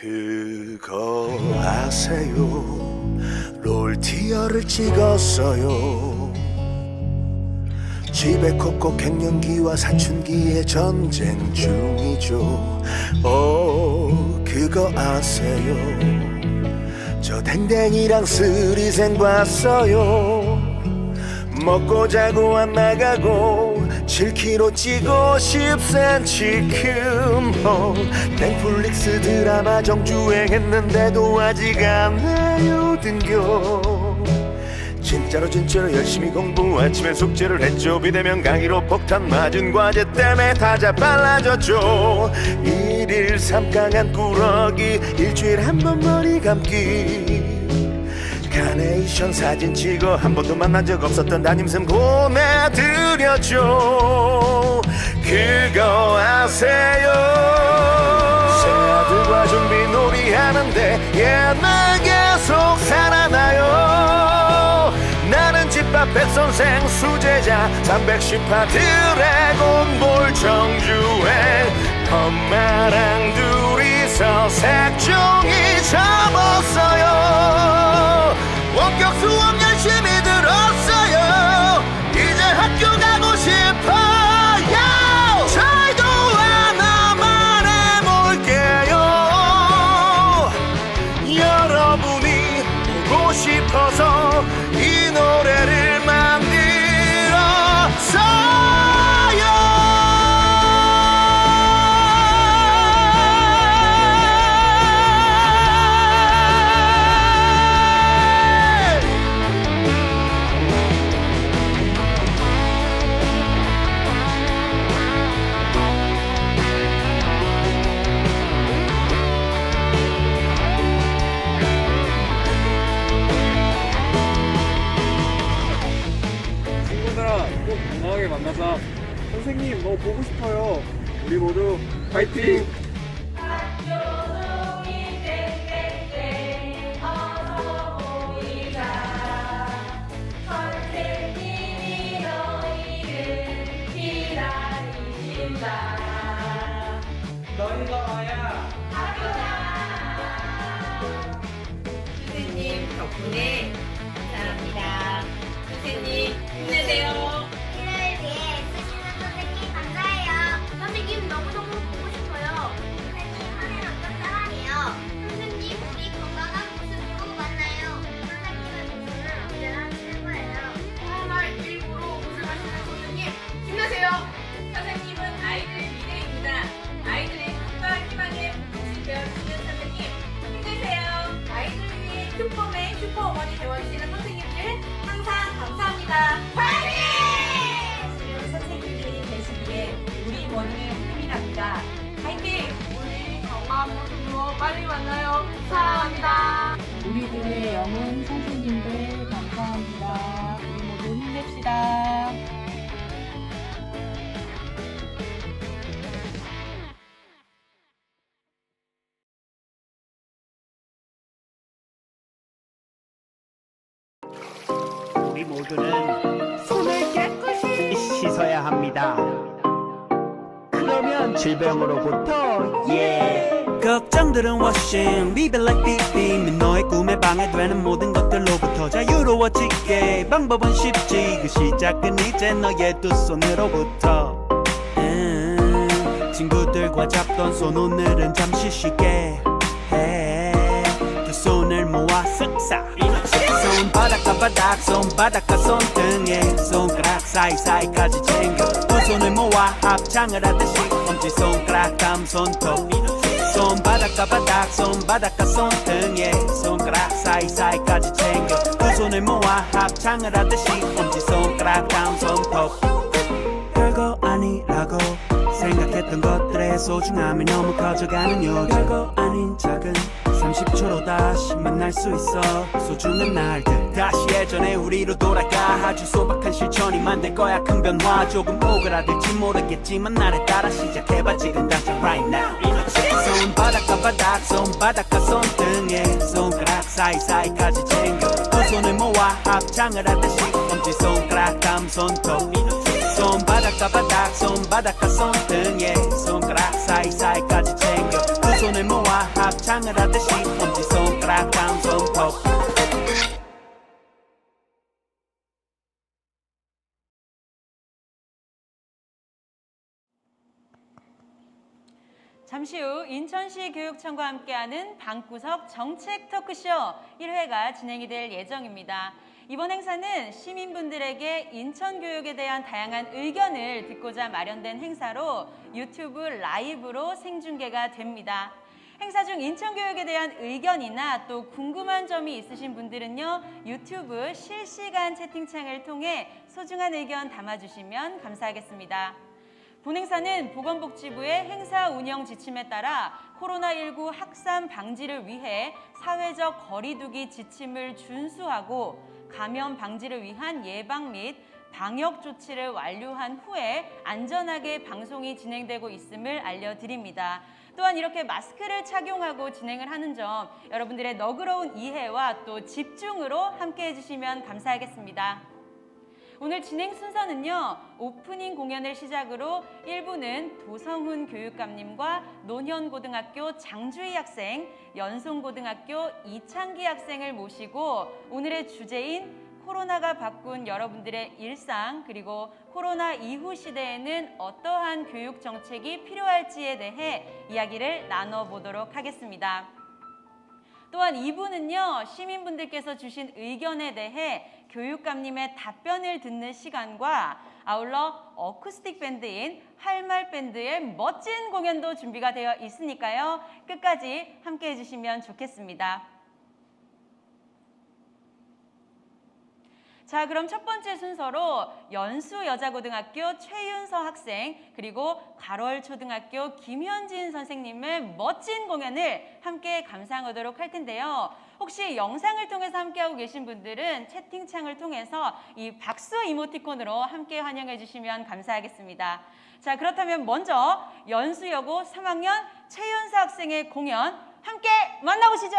그거 아세요? 롤티어를 찍었어요. 집에 콕콕 갱년기와 사춘기의 전쟁 중이죠. 그거 아세요? 저 댕댕이랑 쓰리생 봤어요. 먹고 자고 안 나가고 7kg 찌고 10cm 금. 넷플릭스 드라마 정주행했는데도 아직 안 해요 등교. 진짜로 열심히 공부 아침에 숙제를 했죠. 비대면 강의로 폭탄 맞은 과제 때문에 다 자빨라졌죠. 1일 3강한 꾸러기 일주일에 한 번 머리 감기. 카네이션 사진 찍어 한 번도 만난 적 없었던 담임쌤 보내드렸죠. 그거 아세요? 새아들과 좀비 놀이하는데 옛날 계속 살아나요. 나는 집밥 백선생 수제자 310화 드래곤볼 정주행. 엄마랑 둘이서 색종이 접었어요. 원격 수업 열심히 들었어요. 이제 학교 가고 싶어요. 저희도 하나만 해볼게요. 여러분이 보고 싶어서 이 노래를 만들었어요. 꼭 건강하게 만나자. 선생님 너 보고 싶어요. 우리 모두 파이팅! 너희가 와야 선생님 덕분에 감사합니다. 선생님 힘내세요. 미래를 위해 애쓰시는 선생님 감사해요. 선생님 너무너무 보고 싶어요. 선생님 한 해는 어떤 사람이에요? 선생님 우리 건강한 모습으로 만나요. 선생님의 모습은 언제나 최고예요. 정말 일부러 고생하시는 선생님 힘내세요. 선생님은 아이들의 미래입니다. 아이들의 꿈과 희망에 빛이 되어주시는 선생님 힘내세요. 아이들을 위해 슈퍼맨 슈퍼어머니 되어주시는 선생님들 항상 감사합니다. 파이팅! 선생님들이 계시기에 우리 모두는 힘이 납니다. 파이팅! 우리 건강한 모습으로 빨리 만나요. 사랑합니다. 우리들의 영혼 선생님들 감사합니다. 우리 모두 힘냅시다. 우리 모두는 손을 깨끗이 씻어야 합니다. 그러면 질병으로부터 걱정들은 워싱 Leave it like BB 너의 꿈에 방해되는 모든 것들로부터 자유로워지게 방법은 쉽지 그 시작은 이제 너의 두 손으로부터 친구들과 잡던 손 오늘은 잠시 쉬게 해 두 손을 모아 쓱싹 손바닥과 바닥 손바닥과 손등에 손가락 사이사이까지 챙겨 두 손을 모아 합창을 하듯이 엄지손가락 다음 손톱 손바닥과 바닥 손바닥과 손등에 손가락 사이사이까지 챙겨 두 손을 모아 합창을 하듯이 엄지손가락 다음 손톱 별거 아니라고 생각했던 것들의 소중함이 너무 커져가는 요즘 별거 아닌 작은 30초로 다시 만날 수 있어 소중한 날들 다시 예전에 우리로 돌아가 아주 소박한 실천이 만들 거야 큰 변화 조금 오그라들지 모르겠지만 나를 따라 시작해봐 지금 당장 right now 손바닥과 바닥 손바닥과 손등에 손가락 사이사이까지 챙겨 두 손을 모아 합창을 하듯이 엄지손가락 다음 손톱 손바닥과 바닥 손바닥과 손등에 손가락 사이사이까지 챙겨 두 손을 모아 합창 명상을 하듯이 엄지손가락 다음 손톱 잠시 후 인천시 교육청과 함께하는 방구석 정책 토크쇼 1회가 진행이 될 예정입니다. 이번 행사는 시민분들에게 인천 교육에 대한 다양한 의견을 듣고자 마련된 행사로 유튜브 라이브로 생중계가 됩니다. 행사 중 인천 교육에 대한 의견이나 또 궁금한 점이 있으신 분들은요, 유튜브 실시간 채팅창을 통해 소중한 의견 담아주시면 감사하겠습니다. 본 행사는 보건복지부의 행사 운영 지침에 따라 코로나19 확산 방지를 위해 사회적 거리두기 지침을 준수하고 감염 방지를 위한 예방 및 방역 조치를 완료한 후에 안전하게 방송이 진행되고 있음을 알려드립니다. 또한 이렇게 마스크를 착용하고 진행을 하는 점 여러분들의 너그러운 이해와 또 집중으로 함께해 주시면 감사하겠습니다. 오늘 진행 순서는요, 오프닝 공연을 시작으로 1부는 도성훈 교육감님과 논현고등학교 장주희 학생, 연송고등학교 이창기 학생을 모시고 오늘의 주제인 코로나가 바꾼 여러분들의 일상 그리고 코로나 이후 시대에는 어떠한 교육 정책이 필요할지에 대해 이야기를 나눠보도록 하겠습니다. 또한 2부는요, 시민분들께서 주신 의견에 대해 교육감님의 답변을 듣는 시간과 아울러 어쿠스틱 밴드인 할말밴드의 멋진 공연도 준비가 되어 있으니까요. 끝까지 함께해 주시면 좋겠습니다. 자, 그럼 첫 번째 순서로 연수여자고등학교 최윤서 학생 그리고 가월초등학교 김현진 선생님의 멋진 공연을 함께 감상하도록 할 텐데요. 혹시 영상을 통해서 함께하고 계신 분들은 채팅창을 통해서 이 박수 이모티콘으로 함께 환영해 주시면 감사하겠습니다. 자, 그렇다면 먼저 연수여고 3학년 최윤서 학생의 공연 함께 만나보시죠.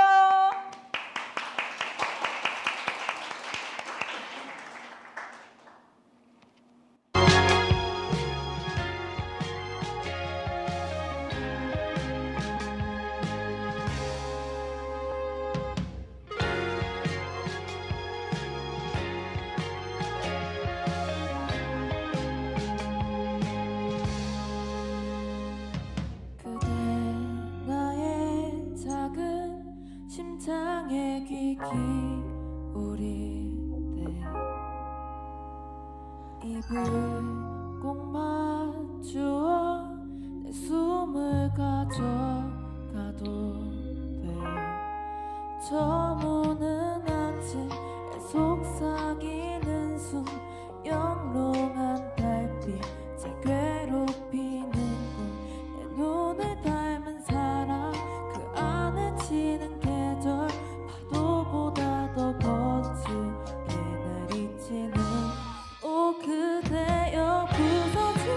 심장에 귀 기울일 때 입을 꼭 맞추어 내 숨을 가져가도 돼. 처음 오는 아침에 속삭이는 숨 영롱한 달빛 제 괴롭히는 꿈내 눈을 닮은 사람 그 안에 지는 계절 파도보다 더 거칠게 내리치는 오 그대여 부서진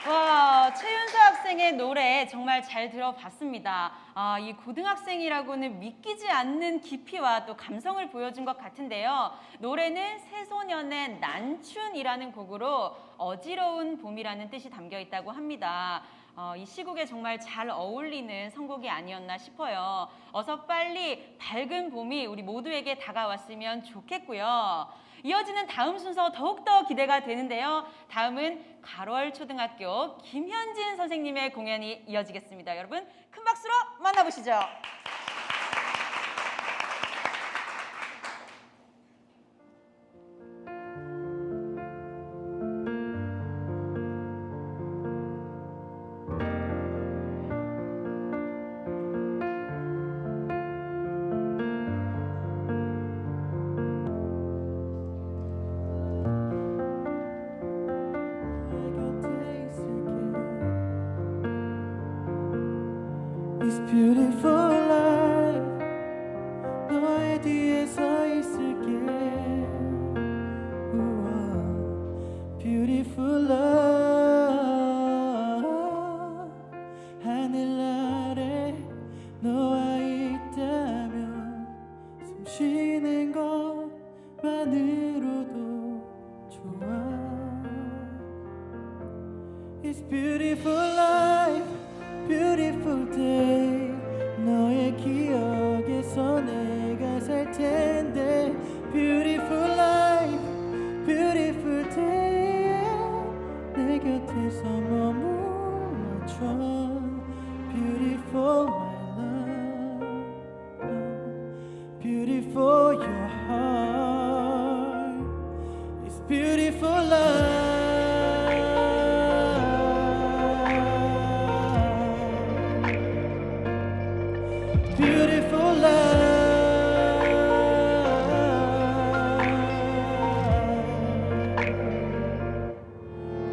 와, 최윤서 학생의 노래 정말 잘 들어봤습니다. 아, 이 고등학생이라고는 믿기지 않는 깊이와 또 감성을 보여준 것 같은데요. 노래는 새소년의 난춘이라는 곡으로 어지러운 봄이라는 뜻이 담겨 있다고 합니다. 이 시국에 정말 잘 어울리는 선곡이 아니었나 싶어요. 어서 빨리 밝은 봄이 우리 모두에게 다가왔으면 좋겠고요. 이어지는 다음 순서 더욱더 기대가 되는데요. 다음은 가월초등학교 김현진 선생님의 공연이 이어지겠습니다. 여러분 큰 박수로 만나보시죠. This beautiful life 너의 뒤에 서 있을게 우와 Beautiful love 하늘 아래 너와 있다면 숨 쉬는 것만으로도 좋아 It's beautiful life Beautiful day 너의 기억에서 내가 살 텐데 Beautiful life Beautiful day 내 곁에서 머물러줘 Beautiful my love Beautiful your heart It's beautiful life Beautiful life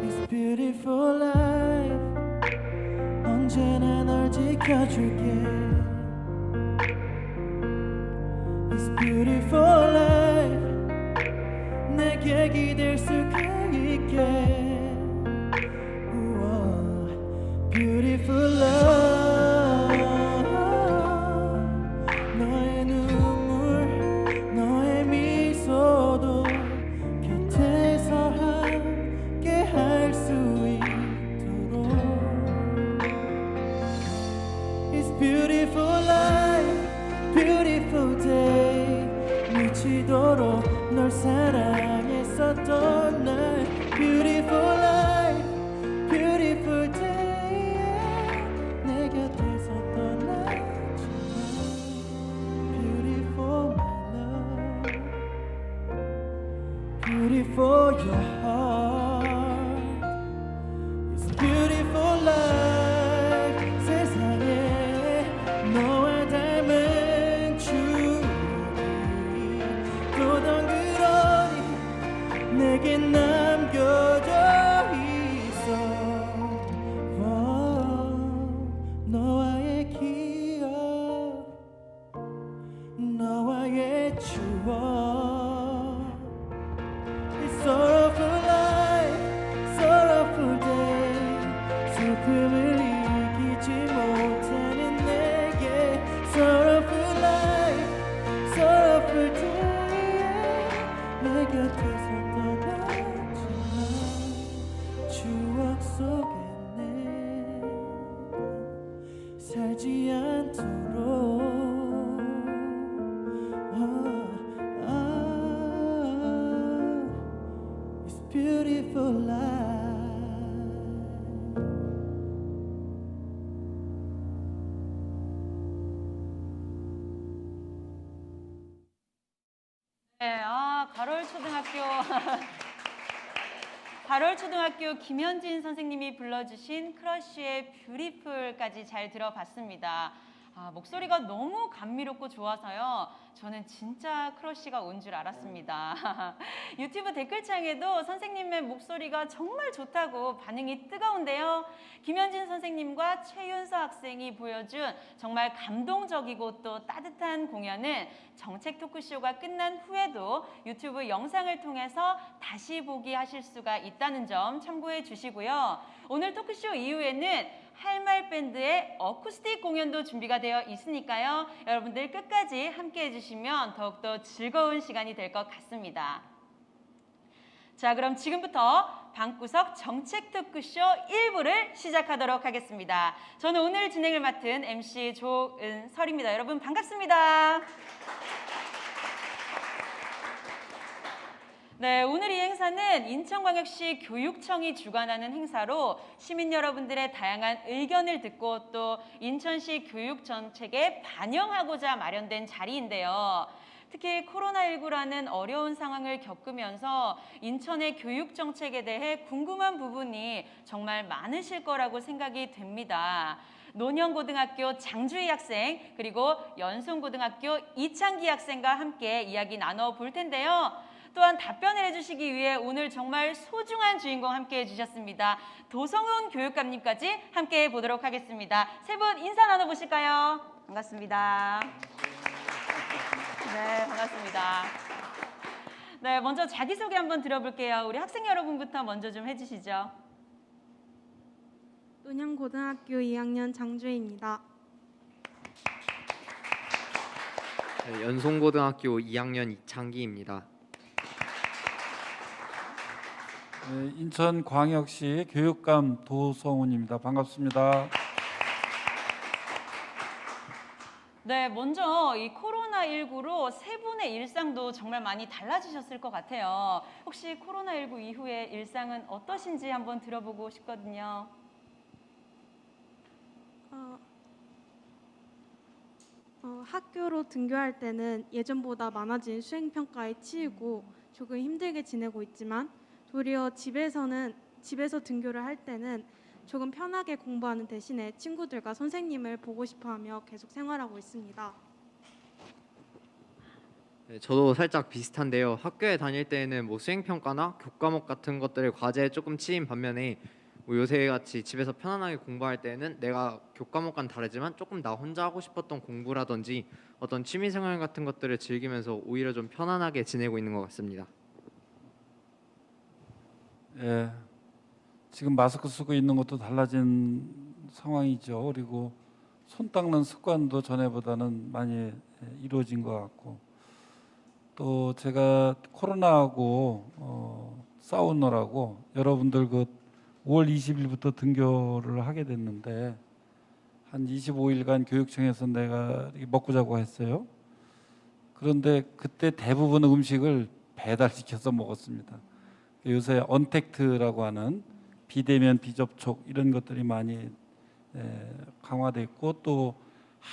It's beautiful life 언제나 널 지켜줄게 It's beautiful life 내게 기댈 수가 있게 우와 Beautiful love 너의 눈물 너의 미소도 곁에서 함께 할 수 있도록 It's beautiful life beautiful day 미치도록 널 사랑했었던 날 Beautiful life beautiful day 내 곁에서 떠나지 마 Beautiful my love Beautiful your heart It's beautiful life 세상에 너와 닮은 추억이 또 덩그러니 내게 남겨져 있어 너와의 기억 너와의 추억 It's sorrowful life sorrowful day 슬픔을 이기지 못하는 내게 Sorrowful life sorrowful day 내 곁에서 떠나지 마 추억 속에 내가 살지 않도록 It's beautiful life 네, 가롤초등학교 김현진 선생님이 불러주신 크러쉬의 뷰티풀까지 잘 들어봤습니다. 목소리가 너무 감미롭고 좋아서요. 저는 진짜 크러쉬가 온 줄 알았습니다. 유튜브 댓글창에도 선생님의 목소리가 정말 좋다고 반응이 뜨거운데요. 김현진 선생님과 최윤서 학생이 보여준 정말 감동적이고 또 따뜻한 공연은 정책 토크쇼가 끝난 후에도 유튜브 영상을 통해서 다시 보기 하실 수가 있다는 점 참고해 주시고요. 오늘 토크쇼 이후에는 할말 밴드의 어쿠스틱 공연도 준비가 되어 있으니까요. 여러분들 끝까지 함께 해주시면 더욱더 즐거운 시간이 될 것 같습니다. 자, 그럼 지금부터 방구석 정책 토크쇼 1부를 시작하도록 하겠습니다. 저는 오늘 진행을 맡은 MC 조은설입니다. 여러분 반갑습니다. 네, 오늘 이 행사는 인천광역시 교육청이 주관하는 행사로 시민 여러분들의 다양한 의견을 듣고 또 인천시 교육 정책에 반영하고자 마련된 자리인데요. 특히 코로나19라는 어려운 상황을 겪으면서 인천의 교육 정책에 대해 궁금한 부분이 정말 많으실 거라고 생각이 됩니다. 논현고등학교 장주희 학생 그리고 연송고등학교 이창기 학생과 함께 이야기 나눠볼 텐데요. 또한 답변을 해주시기 위해 오늘 정말 소중한 주인공 함께해 주셨습니다. 도성훈 교육감님까지 함께해 보도록 하겠습니다. 세 분 인사 나눠보실까요? 반갑습니다. 네, 반갑습니다. 네, 먼저 자기소개 한번 들어볼게요. 우리 학생 여러분부터 먼저 좀 해주시죠. 논현고등학교 2학년 장주희입니다. 네, 연송고등학교 2학년 이창기입니다. 네, 인천광역시 교육감 도성훈입니다. 반갑습니다. 네, 먼저 이 코로나19로 세 분의 일상도 정말 많이 달라지셨을 것 같아요. 혹시 코로나19 이후에 일상은 어떠신지 한번 들어보고 싶거든요. 학교로 등교할 때는 예전보다 많아진 수행평가에 치이고 조금 힘들게 지내고 있지만 도리어 집에서 등교를 할 때는 조금 편하게 공부하는 대신에 친구들과 선생님을 보고 싶어하며 계속 생활하고 있습니다. 네, 저도 살짝 비슷한데요. 학교에 다닐 때는 뭐 수행평가나 교과목 같은 것들을 과제에 조금 치인 반면에 뭐 요새 같이 집에서 편안하게 공부할 때는 내가 교과목과는 다르지만 조금 나 혼자 하고 싶었던 공부라든지 어떤 취미생활 같은 것들을 즐기면서 오히려 좀 편안하게 지내고 있는 것 같습니다. 예, 지금 마스크 쓰고 있는 것도 달라진 상황이죠. 그리고 손 닦는 습관도 전에보다는 많이 이루어진 것 같고 또 제가 코로나하고 싸우느라고 여러분들 그 5월 20일부터 등교를 하게 됐는데 한 25일간 교육청에서 내가 먹고 자고 했어요. 그런데 그때 대부분 음식을 배달시켜서 먹었습니다. 요새 언택트라고 하는 비대면 비접촉 이런 것들이 많이 강화됐고 또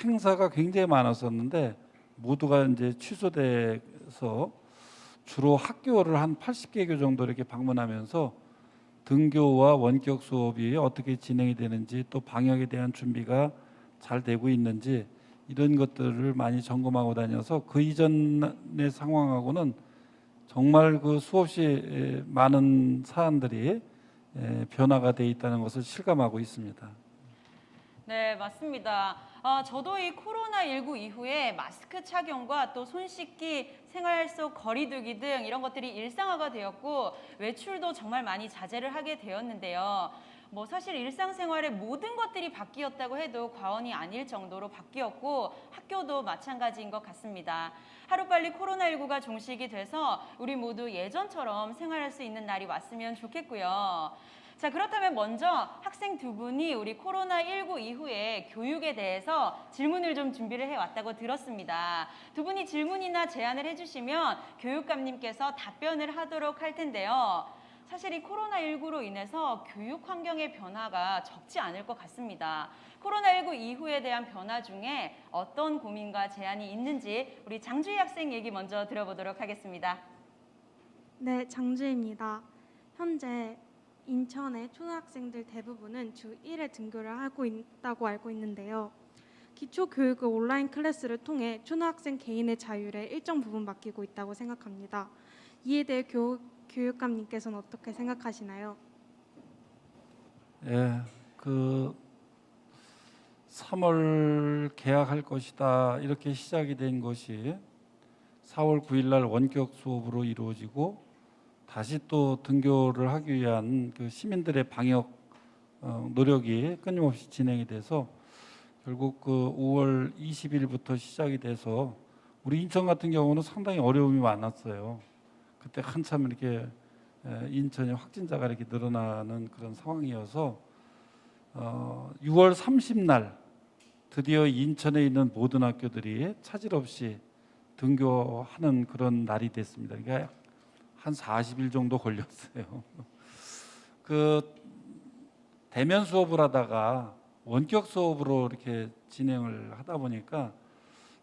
행사가 굉장히 많았었는데 모두가 이제 취소돼서 주로 학교를 한 80개교 정도 이렇게 방문하면서 등교와 원격 수업이 어떻게 진행이 되는지 또 방역에 대한 준비가 잘 되고 있는지 이런 것들을 많이 점검하고 다녀서 그 이전의 상황하고는 정말 그 수없이 많은 사안들이 변화가 돼 있다는 것을 실감하고 있습니다. 네, 맞습니다. 저도 이 코로나19 이후에 마스크 착용과 또 손 씻기, 생활 속 거리 두기 등 이런 것들이 일상화가 되었고 외출도 정말 많이 자제를 하게 되었는데요. 뭐 사실 일상생활의 모든 것들이 바뀌었다고 해도 과언이 아닐 정도로 바뀌었고 학교도 마찬가지인 것 같습니다. 하루빨리 코로나19가 종식이 돼서 우리 모두 예전처럼 생활할 수 있는 날이 왔으면 좋겠고요. 자, 그렇다면 먼저 학생 두 분이 우리 코로나19 이후에 교육에 대해서 질문을 좀 준비를 해왔다고 들었습니다. 두 분이 질문이나 제안을 해주시면 교육감님께서 답변을 하도록 할 텐데요. 사실 이 코로나19로 인해서 교육 환경의 변화가 적지 않을 것 같습니다. 코로나19 이후에 대한 변화 중에 어떤 고민과 제안이 있는지 우리 장주희 학생 얘기 먼저 들어보도록 하겠습니다. 네, 장주희입니다. 현재 인천의 초등학생들 대부분은 주 1회 등교를 하고 있다고 알고 있는데요. 기초 교육을 온라인 클래스를 통해 초등학생 개인의 자율에 일정 부분 맡기고 있다고 생각합니다. 이에 대해 교육감님께서는 어떻게 생각하시나요? 예, 그 3월 개학할 것이다 이렇게 시작이 된 것이 4월 9일 날 원격 수업으로 이루어지고 다시 또 등교를 하기 위한 그 시민들의 방역 노력이 끊임없이 진행이 돼서 결국 그 5월 20일부터 시작이 돼서 우리 인천 같은 경우는 상당히 어려움이 많았어요. 그때 한참 이렇게 인천의 확진자가 이렇게 늘어나는 그런 상황이어서 6월 30날 드디어 인천에 있는 모든 학교들이 차질 없이 등교하는 그런 날이 됐습니다. 그러니까 한 40일 정도 걸렸어요. 그 대면 수업을 하다가 원격 수업으로 이렇게 진행을 하다 보니까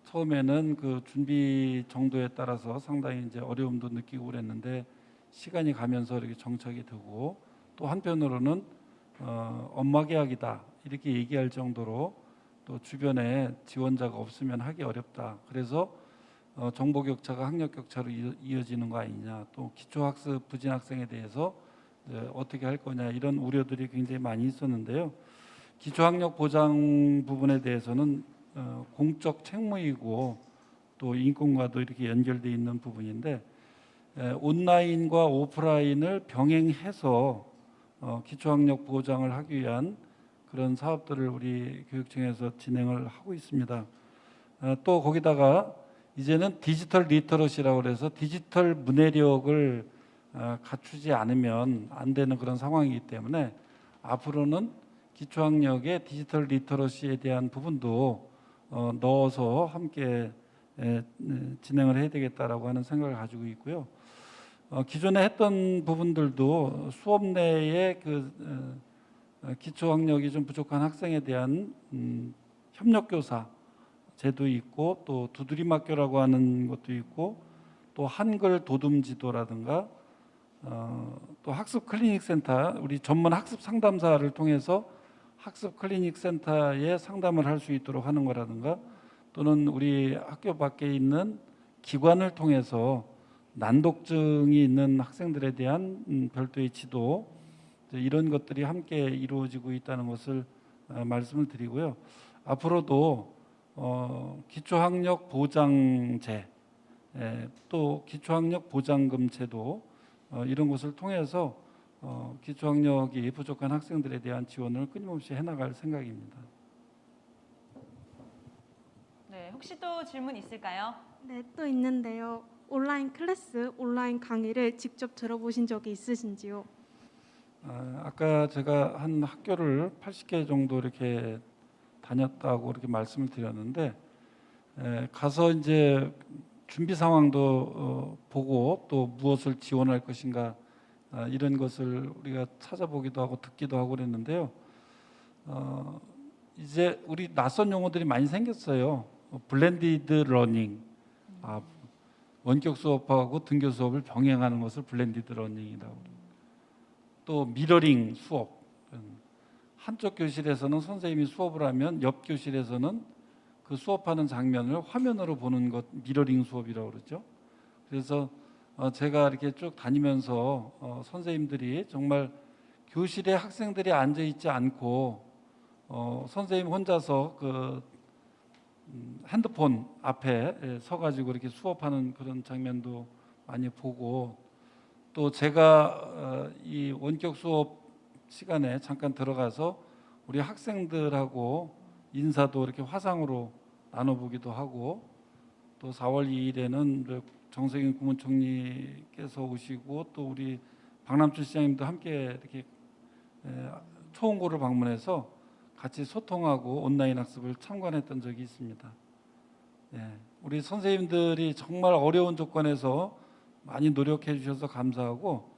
처음에는 그 준비 정도에 따라서 상당히 이제 어려움도 느끼고 그랬는데 시간이 가면서 이렇게 정착이 되고 또 한편으로는 엄마 개학이다 이렇게 얘기할 정도로 또 주변에 지원자가 없으면 하기 어렵다. 그래서 정보 격차가 학력 격차로 이어지는 거 아니냐. 또 기초학습 부진 학생에 대해서 어떻게 할 거냐 이런 우려들이 굉장히 많이 있었는데요. 기초학력 보장 부분에 대해서는 공적 책무이고 또 인권과도 이렇게 연결되어 있는 부분인데 온라인과 오프라인을 병행해서 기초학력 보장을 하기 위한 그런 사업들을 우리 교육청에서 진행을 하고 있습니다. 또 거기다가 이제는 디지털 리터러시라고 해서 디지털 문해력을 갖추지 않으면 안 되는 그런 상황이기 때문에 앞으로는 기초학력의 디지털 리터러시에 대한 부분도 넣어서 함께 진행을 해야 되겠다라고 하는 생각을 가지고 있고요. 기존에 했던 부분들도 수업 내에 그 기초학력이 좀 부족한 학생에 대한 협력교사 제도 있고 또 두드림학교라고 하는 것도 있고 또 한글 도둠지도라든가 또 학습 클리닉 센터 우리 전문 학습 상담사를 통해서 학습 클리닉 센터에 상담을 할 수 있도록 하는 거라든가 또는 우리 학교 밖에 있는 기관을 통해서 난독증이 있는 학생들에 대한 별도의 지도 이런 것들이 함께 이루어지고 있다는 것을 말씀을 드리고요. 앞으로도 기초학력 보장제 또 기초학력 보장금 제도 이런 것을 통해서 기초학력이 부족한 학생들에 대한 지원을 끊임없이 해나갈 생각입니다. 네, 혹시 또 질문 있을까요? 네, 또 있는데요. 온라인 클래스, 온라인 강의를 직접 들어보신 적이 있으신지요? 아까 제가 한 학교를 80개 정도 이렇게 다녔다고 이렇게 말씀을 드렸는데 가서 이제 준비 상황도 보고 또 무엇을 지원할 것인가 이런 것을 우리가 찾아보기도 하고 듣기도 하고 그랬는데요. 이제 우리 낯선 용어들이 많이 생겼어요. 블렌디드 러닝, 원격 수업하고 등교 수업을 병행하는 것을 블렌디드 러닝이라고 그래요. 또 미러링 수업, 한쪽 교실에서는 선생님이 수업을 하면 옆 교실에서는 그 수업하는 장면을 화면으로 보는 것 미러링 수업이라고 그러죠. 그래서 제가 이렇게 쭉 다니면서 선생님들이 정말 교실에 학생들이 앉아 있지 않고 선생님 혼자서 그 핸드폰 앞에 서가지고 이렇게 수업하는 그런 장면도 많이 보고 또 제가 이 원격 수업 시간에 잠깐 들어가서 우리 학생들하고 인사도 이렇게 화상으로 나눠보기도 하고 또 4월 2일에는 정세균 국무총리께서 오시고 또 우리 박남춘 시장님도 함께 이렇게 초원고를 방문해서 같이 소통하고 온라인 학습을 참관했던 적이 있습니다. 우리 선생님들이 정말 어려운 조건에서 많이 노력해 주셔서 감사하고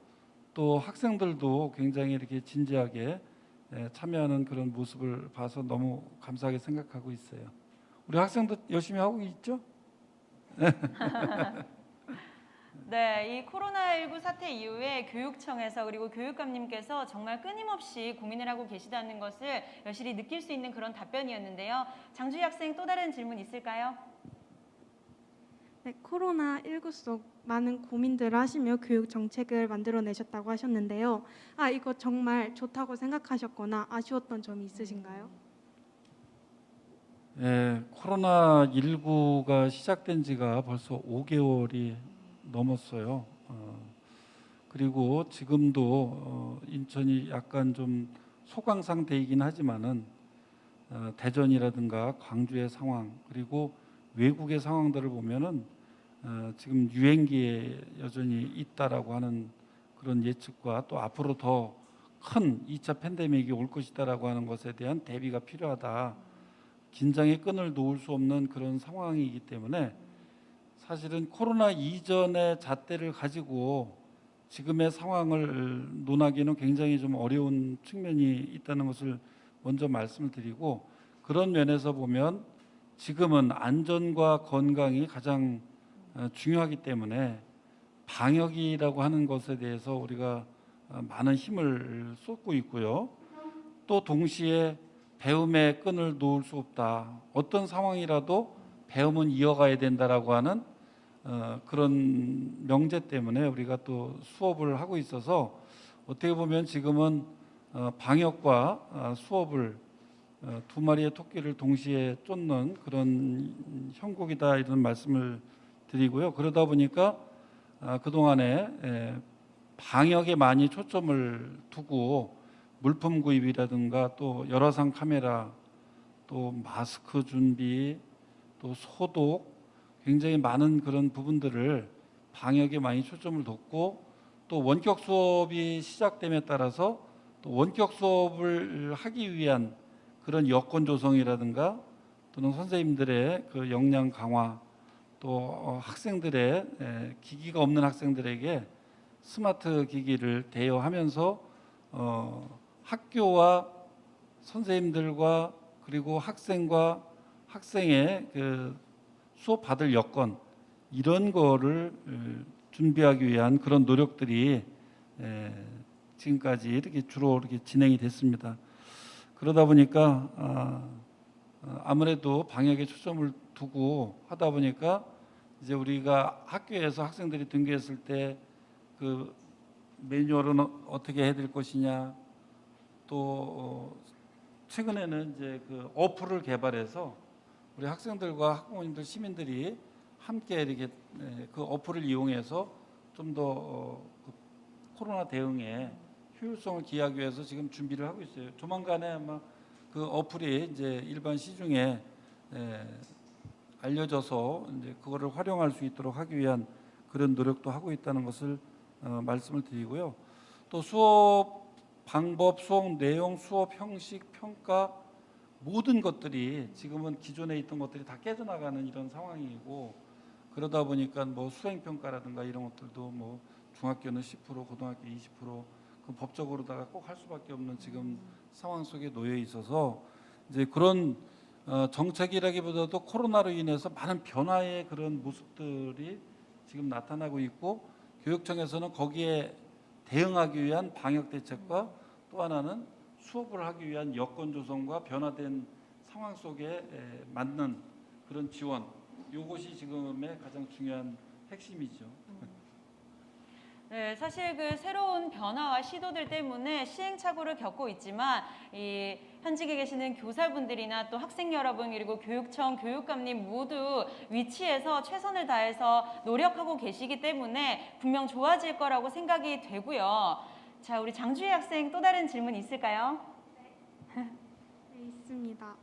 또 학생들도 굉장히 이렇게 진지하게 참여하는 그런 모습을 봐서 너무 감사하게 생각하고 있어요. 우리 학생도 열심히 하고 있죠? 네, 이 코로나19 사태 이후에 교육청에서 그리고 교육감님께서 정말 끊임없이 고민을 하고 계시다는 것을 여실히 느낄 수 있는 그런 답변이었는데요. 장주희 학생 또 다른 질문 있을까요? 네, 코로나19 속 많은 고민들을 하시며 교육 정책을 만들어내셨다고 하셨는데요. 이거 정말 좋다고 생각하셨거나 아쉬웠던 점이 있으신가요? 예, 코로나19가 시작된 지가 벌써 5개월이 넘었어요. 그리고 지금도 인천이 약간 좀 소강 상태이긴 하지만은 대전이라든가 광주의 상황 그리고 외국의 상황들을 보면은 지금 유행기에 여전히 있다라고 하는 그런 예측과 또 앞으로 더 큰 2차 팬데믹이 올 것이다라고 하는 것에 대한 대비가 필요하다. 긴장의 끈을 놓을 수 없는 그런 상황이기 때문에 사실은 코로나 이전의 잣대를 가지고 지금의 상황을 논하기는 굉장히 좀 어려운 측면이 있다는 것을 먼저 말씀을 드리고, 그런 면에서 보면 지금은 안전과 건강이 가장 중요하기 때문에 방역이라고 하는 것에 대해서 우리가 많은 힘을 쏟고 있고요. 또 동시에 배움의 끈을 놓을 수 없다. 어떤 상황이라도 배움은 이어가야 된다라고 하는 그런 명제 때문에 우리가 또 수업을 하고 있어서 어떻게 보면 지금은 방역과 수업을 두 마리의 토끼를 동시에 쫓는 그런 형국이다, 이런 말씀을 드리고요. 그러다 보니까 그동안에 방역에 많이 초점을 두고 물품 구입이라든가 또 열화상 카메라, 또 마스크 준비, 또 소독, 굉장히 많은 그런 부분들을 방역에 많이 초점을 뒀고, 또 원격 수업이 시작됨에 따라서 또 원격 수업을 하기 위한 그런 여건 조성이라든가 또는 선생님들의 그 역량 강화, 또 학생들의 기기가 없는 학생들에게 스마트 기기를 대여하면서 학교와 선생님들과 그리고 학생과 학생의 그 수업 받을 여건, 이런 거를 준비하기 위한 그런 노력들이 지금까지 이렇게 주로 이렇게 진행이 됐습니다. 그러다 보니까 아무래도 방역에 초점을 두고 하다 보니까 이제 우리가 학교에서 학생들이 등교했을 때 그 매뉴얼은 어떻게 해야 될 것이냐, 또 최근에는 이제 그 어플을 개발해서 우리 학생들과 학부모님들, 시민들이 함께 이렇게 그 어플을 이용해서 좀 더 코로나 대응에 효율성을 기하기 위해서 지금 준비를 하고 있어요. 조만간에 아마 그 어플이 이제 일반 시중에 알려져서 이제 그거를 활용할 수 있도록 하기 위한 그런 노력도 하고 있다는 것을 말씀을 드리고요. 또 수업 방법, 수업 내용, 수업 형식, 평가, 모든 것들이 지금은 기존에 있던 것들이 다 깨져나가는 이런 상황이고, 그러다 보니까 뭐 수행평가라든가 이런 것들도 뭐 중학교는 10%, 고등학교 20%, 그 법적으로다가 꼭 할 수밖에 없는 지금 상황 속에 놓여 있어서 이제 그런 정책이라기보다도 코로나로 인해서 많은 변화의 그런 모습들이 지금 나타나고 있고, 교육청에서는 거기에 대응하기 위한 방역 대책과 또 하나는 수업을 하기 위한 여건 조성과 변화된 상황 속에 맞는 그런 지원, 이것이 지금의 가장 중요한 핵심이죠. 네, 사실 그 새로운 변화와 시도들 때문에 시행착오를 겪고 있지만 이 현직에 계시는 교사분들이나 또 학생 여러분, 그리고 교육청 교육감님 모두 위치에서 최선을 다해서 노력하고 계시기 때문에 분명 좋아질 거라고 생각이 되고요. 자, 우리 장주희 학생 또 다른 질문 있을까요? 네, 있습니다.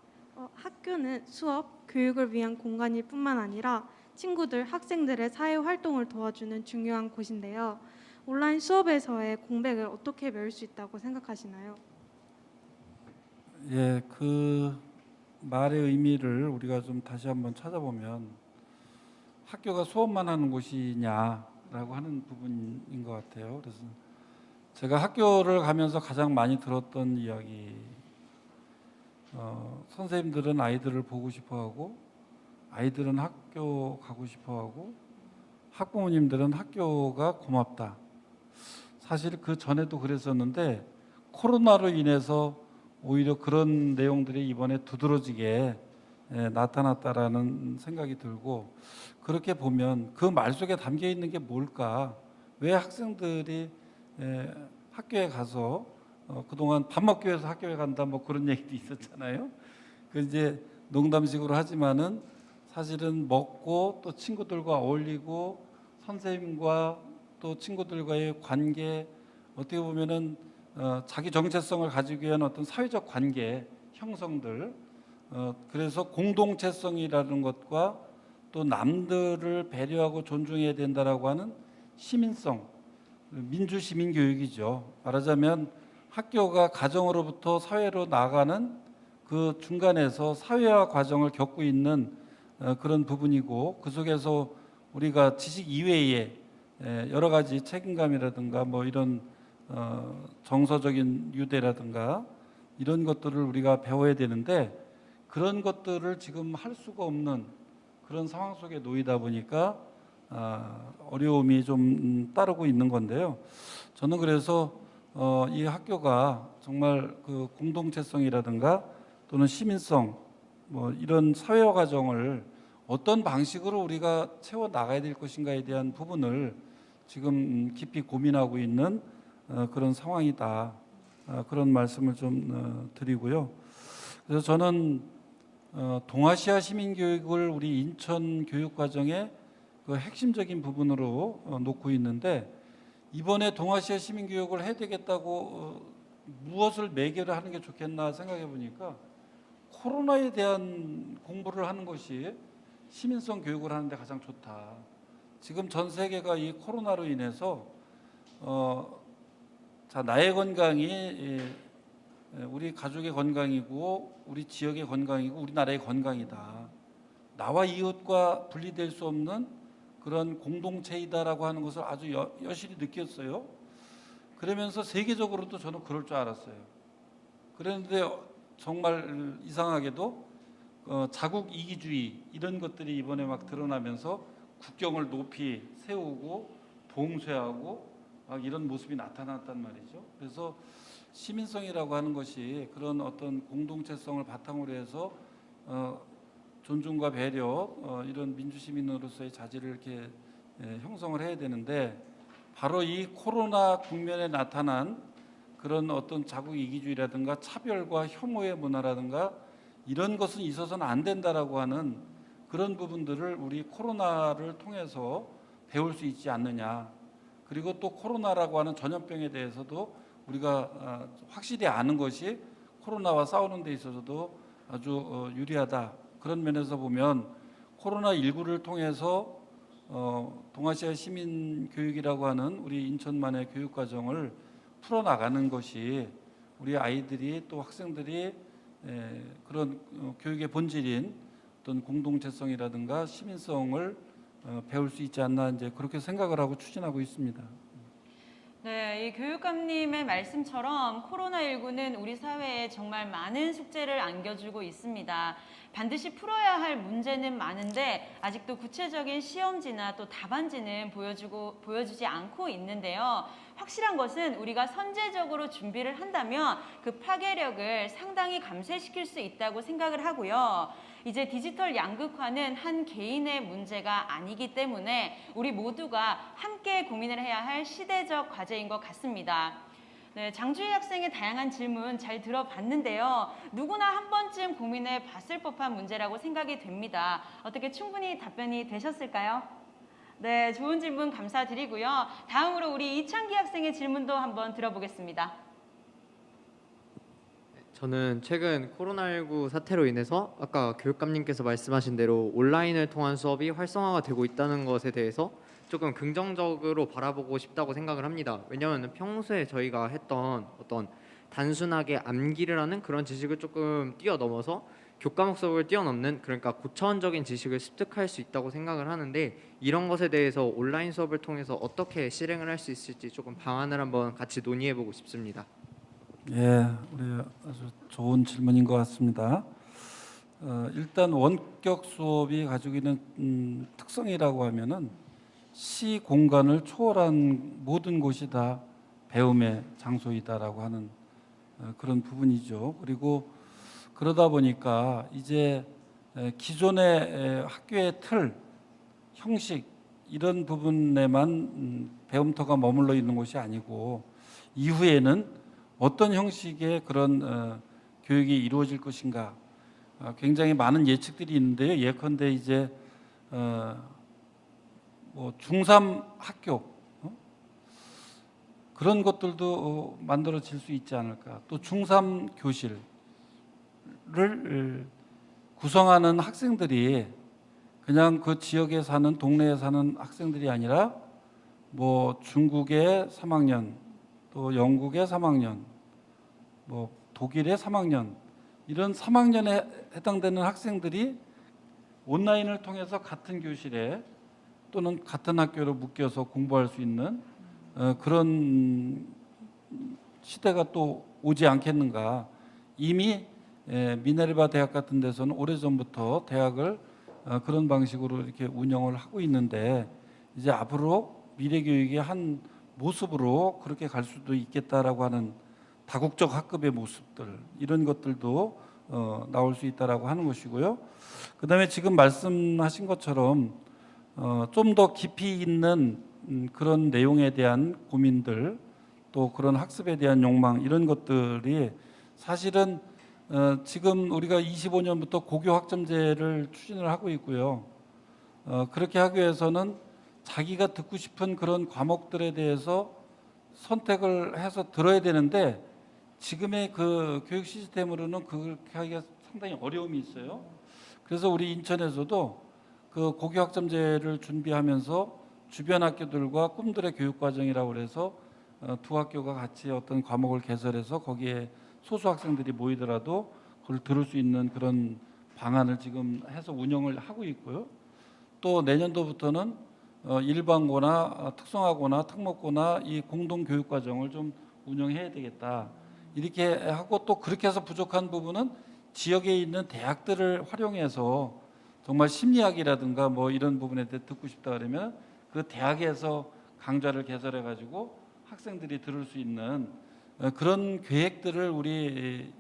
학교는 수업, 교육을 위한 공간일 뿐만 아니라 친구들, 학생들의 사회 활동을 도와주는 중요한 곳인데요. 온라인 수업에서의 공백을 어떻게 메울 수 있다고 생각하시나요? 예, 그 말의 의미를 우리가 좀 다시 한번 찾아보면 학교가 수업만 하는 곳이냐라고 하는 부분인 것 같아요. 그래서 제가 학교를 가면서 가장 많이 들었던 이야기, 선생님들은 아이들을 보고 싶어하고 아이들은 학교 가고 싶어하고 학부모님들은 학교가 고맙다. 사실 그 전에도 그랬었는데 코로나로 인해서 오히려 그런 내용들이 이번에 두드러지게 나타났다라는 생각이 들고, 그렇게 보면 그 말 속에 담겨 있는 게 뭘까? 왜 학생들이 학교에 가서 그동안 밥 먹기 위해서 학교에 간다 뭐 그런 얘기도 있었잖아요. 그 이제 농담식으로 하지만은 사실은 먹고 또 친구들과 어울리고 선생님과 또 친구들과의 관계, 어떻게 보면은 자기 정체성을 가지기 위한 어떤 사회적 관계 형성들, 그래서 공동체성이라는 것과 또 남들을 배려하고 존중해야 된다라고 하는 시민성, 민주 시민 교육이죠. 말하자면 학교가 가정으로부터 사회로 나가는 그 중간에서 사회화 과정을 겪고 있는 그런 부분이고, 그 속에서 우리가 지식 이외에 여러 가지 책임감이라든가 뭐 이런 정서적인 유대라든가 이런 것들을 우리가 배워야 되는데, 그런 것들을 지금 할 수가 없는 그런 상황 속에 놓이다 보니까 어려움이 좀 따르고 있는 건데요. 저는 그래서 이 학교가 정말 그 공동체성이라든가 또는 시민성, 뭐 이런 사회화 과정을 어떤 방식으로 우리가 채워 나가야 될 것인가에 대한 부분을 지금 깊이 고민하고 있는 그런 상황이다. 그런 말씀을 좀 드리고요. 그래서 저는 동아시아 시민교육을 우리 인천 교육과정의 그 핵심적인 부분으로 놓고 있는데, 이번에 동아시아 시민교육을 해야 되겠다고 무엇을 매개를 하는 게 좋겠나 생각해 보니까 코로나에 대한 공부를 하는 것이 시민성 교육을 하는데 가장 좋다. 지금 전 세계가 이 코로나로 인해서 나의 건강이 우리 가족의 건강이고 우리 지역의 건강이고 우리나라의 건강이다. 나와 이웃과 분리될 수 없는 그런 공동체이다라고 하는 것을 아주 여실히 느꼈어요. 그러면서 세계적으로도 저는 그럴 줄 알았어요. 그런데 정말 이상하게도 자국 이기주의 이런 것들이 이번에 막 드러나면서 국경을 높이 세우고 봉쇄하고 막 이런 모습이 나타났단 말이죠. 그래서 시민성이라고 하는 것이 그런 어떤 공동체성을 바탕으로 해서 존중과 배려, 이런 민주시민으로서의 자질을 이렇게 형성을 해야 되는데, 바로 이 코로나 국면에 나타난 그런 어떤 자국 이기주의라든가 차별과 혐오의 문화라든가 이런 것은 있어서는 안 된다라고 하는 그런 부분들을 우리 코로나를 통해서 배울 수 있지 않느냐. 그리고 또 코로나라고 하는 전염병에 대해서도 우리가 확실히 아는 것이 코로나와 싸우는 데 있어서도 아주 유리하다. 그런 면에서 보면 코로나19를 통해서 동아시아 시민교육이라고 하는 우리 인천만의 교육과정을 풀어나가는 것이 우리 아이들이 또 학생들이 그런 교육의 본질인 어떤 공동체성이라든가 시민성을 배울 수 있지 않나, 이제 그렇게 생각을 하고 추진하고 있습니다. 네, 이 교육감님의 말씀처럼 코로나19는 우리 사회에 정말 많은 숙제를 안겨주고 있습니다. 반드시 풀어야 할 문제는 많은데 아직도 구체적인 시험지나 또 답안지는 보여주지 않고 있는데요. 확실한 것은 우리가 선제적으로 준비를 한다면 그 파괴력을 상당히 감쇄시킬 수 있다고 생각을 하고요. 이제 디지털 양극화는 한 개인의 문제가 아니기 때문에 우리 모두가 함께 고민을 해야 할 시대적 과제인 것 같습니다. 네, 장주희 학생의 다양한 질문 잘 들어봤는데요. 누구나 한 번쯤 고민해 봤을 법한 문제라고 생각이 됩니다. 어떻게 충분히 답변이 되셨을까요? 네, 좋은 질문 감사드리고요. 다음으로 우리 이창기 학생의 질문도 한번 들어보겠습니다. 저는 최근 코로나19 사태로 인해서 아까 교육감님께서 말씀하신 대로 온라인을 통한 수업이 활성화가 되고 있다는 것에 대해서 조금 긍정적으로 바라보고 싶다고 생각을 합니다. 왜냐하면 평소에 저희가 했던 어떤 단순하게 암기를 하는 그런 지식을 조금 뛰어넘어서 교과목 수업을 뛰어넘는, 그러니까 고차원적인 지식을 습득할 수 있다고 생각을 하는데, 이런 것에 대해서 온라인 수업을 통해서 어떻게 실행을 할 수 있을지 조금 방안을 한번 같이 논의해보고 싶습니다. 예, 우리 아주 좋은 질문인 것 같습니다. 일단 원격 수업이 가지고 있는 특성이라고 하면은 시 공간을 초월한 모든 곳이 다 배움의 장소이다라고 하는 그런 부분이죠. 그리고 그러다 보니까 이제 기존의 학교의 틀, 형식 이런 부분에만 배움터가 머물러 있는 것이 아니고 이후에는 어떤 형식의 그런 교육이 이루어질 것인가 굉장히 많은 예측들이 있는데요. 예컨대 이제 뭐 중3 학교 그런 것들도 만들어질 수 있지 않을까. 또 중3 교실을 구성하는 학생들이 그냥 그 지역에 사는 동네에 사는 학생들이 아니라 뭐 중국의 3학년, 또 영국의 3학년, 뭐 독일의 3학년 이런 3학년에 해당되는 학생들이 온라인을 통해서 같은 교실에 또는 같은 학교로 묶여서 공부할 수 있는 그런 시대가 또 오지 않겠는가. 이미 미네르바 대학 같은 데서는 오래전부터 대학을 그런 방식으로 이렇게 운영을 하고 있는데 이제 앞으로 미래교육의 한 모습으로 그렇게 갈 수도 있겠다라고 하는 다국적 학급의 모습들 이런 것들도 나올 수 있다라고 하는 것이고요. 그다음에 지금 말씀하신 것처럼 좀 더 깊이 있는 그런 내용에 대한 고민들 또 그런 학습에 대한 욕망 이런 것들이 사실은 지금 우리가 25년부터 고교 학점제를 추진을 하고 있고요. 그렇게 하기 위해서는 자기가 듣고 싶은 그런 과목들에 대해서 선택을 해서 들어야 되는데 지금의 그 교육 시스템으로는 그렇게 하기가 상당히 어려움이 있어요. 그래서 우리 인천에서도 그 고교 학점제를 준비하면서 주변 학교들과 꿈들의 교육 과정이라고 해서 두 학교가 같이 어떤 과목을 개설해서 거기에 소수 학생들이 모이더라도 그걸 들을 수 있는 그런 방안을 지금 해서 운영을 하고 있고요. 또 내년도부터는 일반고나 특성화고나 특목고나 이 공동 교육 과정을 좀 운영해야 되겠다. 이렇게 하고 또 그렇게 해서 부족한 부분은 지역에 있는 대학들을 활용해서 정말 심리학이라든가 뭐 이런 부분에 대해 듣고 싶다 그러면 그 대학에서 강좌를 개설해 가지고 학생들이 들을 수 있는 그런 계획들을 우리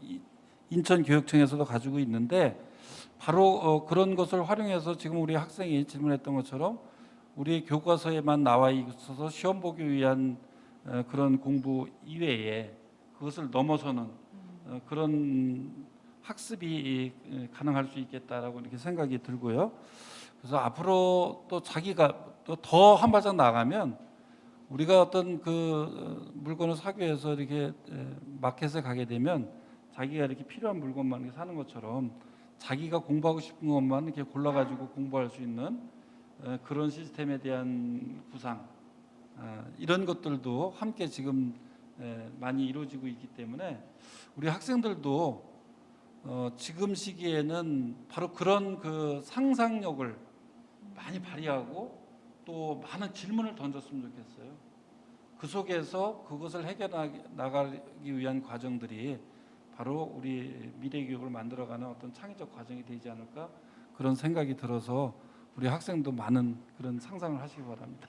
인천교육청에서도 가지고 있는데 바로 그런 것을 활용해서 지금 우리 학생이 질문했던 것처럼 우리 교과서에만 나와 있어서 시험 보기 위한 그런 공부 이외에 그것을 넘어서는 그런 학습이 가능할 수 있겠다라고 이렇게 생각이 들고요. 그래서 앞으로 또 자기가 또 더 한 발짝 나가면 우리가 어떤 그 물건을 사기 위해서 이렇게 마켓에 가게 되면 자기가 이렇게 필요한 물건만 이렇게 사는 것처럼 자기가 공부하고 싶은 것만 이렇게 골라가지고 공부할 수 있는 그런 시스템에 대한 구상 이런 것들도 함께 지금 많이 이루어지고 있기 때문에 우리 학생들도 지금 시기에는 바로 그런 그 상상력을 많이 발휘하고 또 많은 질문을 던졌으면 좋겠어요. 그 속에서 그것을 해결해 나가기 위한 과정들이 바로 우리 미래 교육을 만들어가는 어떤 창의적 과정이 되지 않을까 그런 생각이 들어서 우리 학생도 많은 그런 상상을 하시기 바랍니다.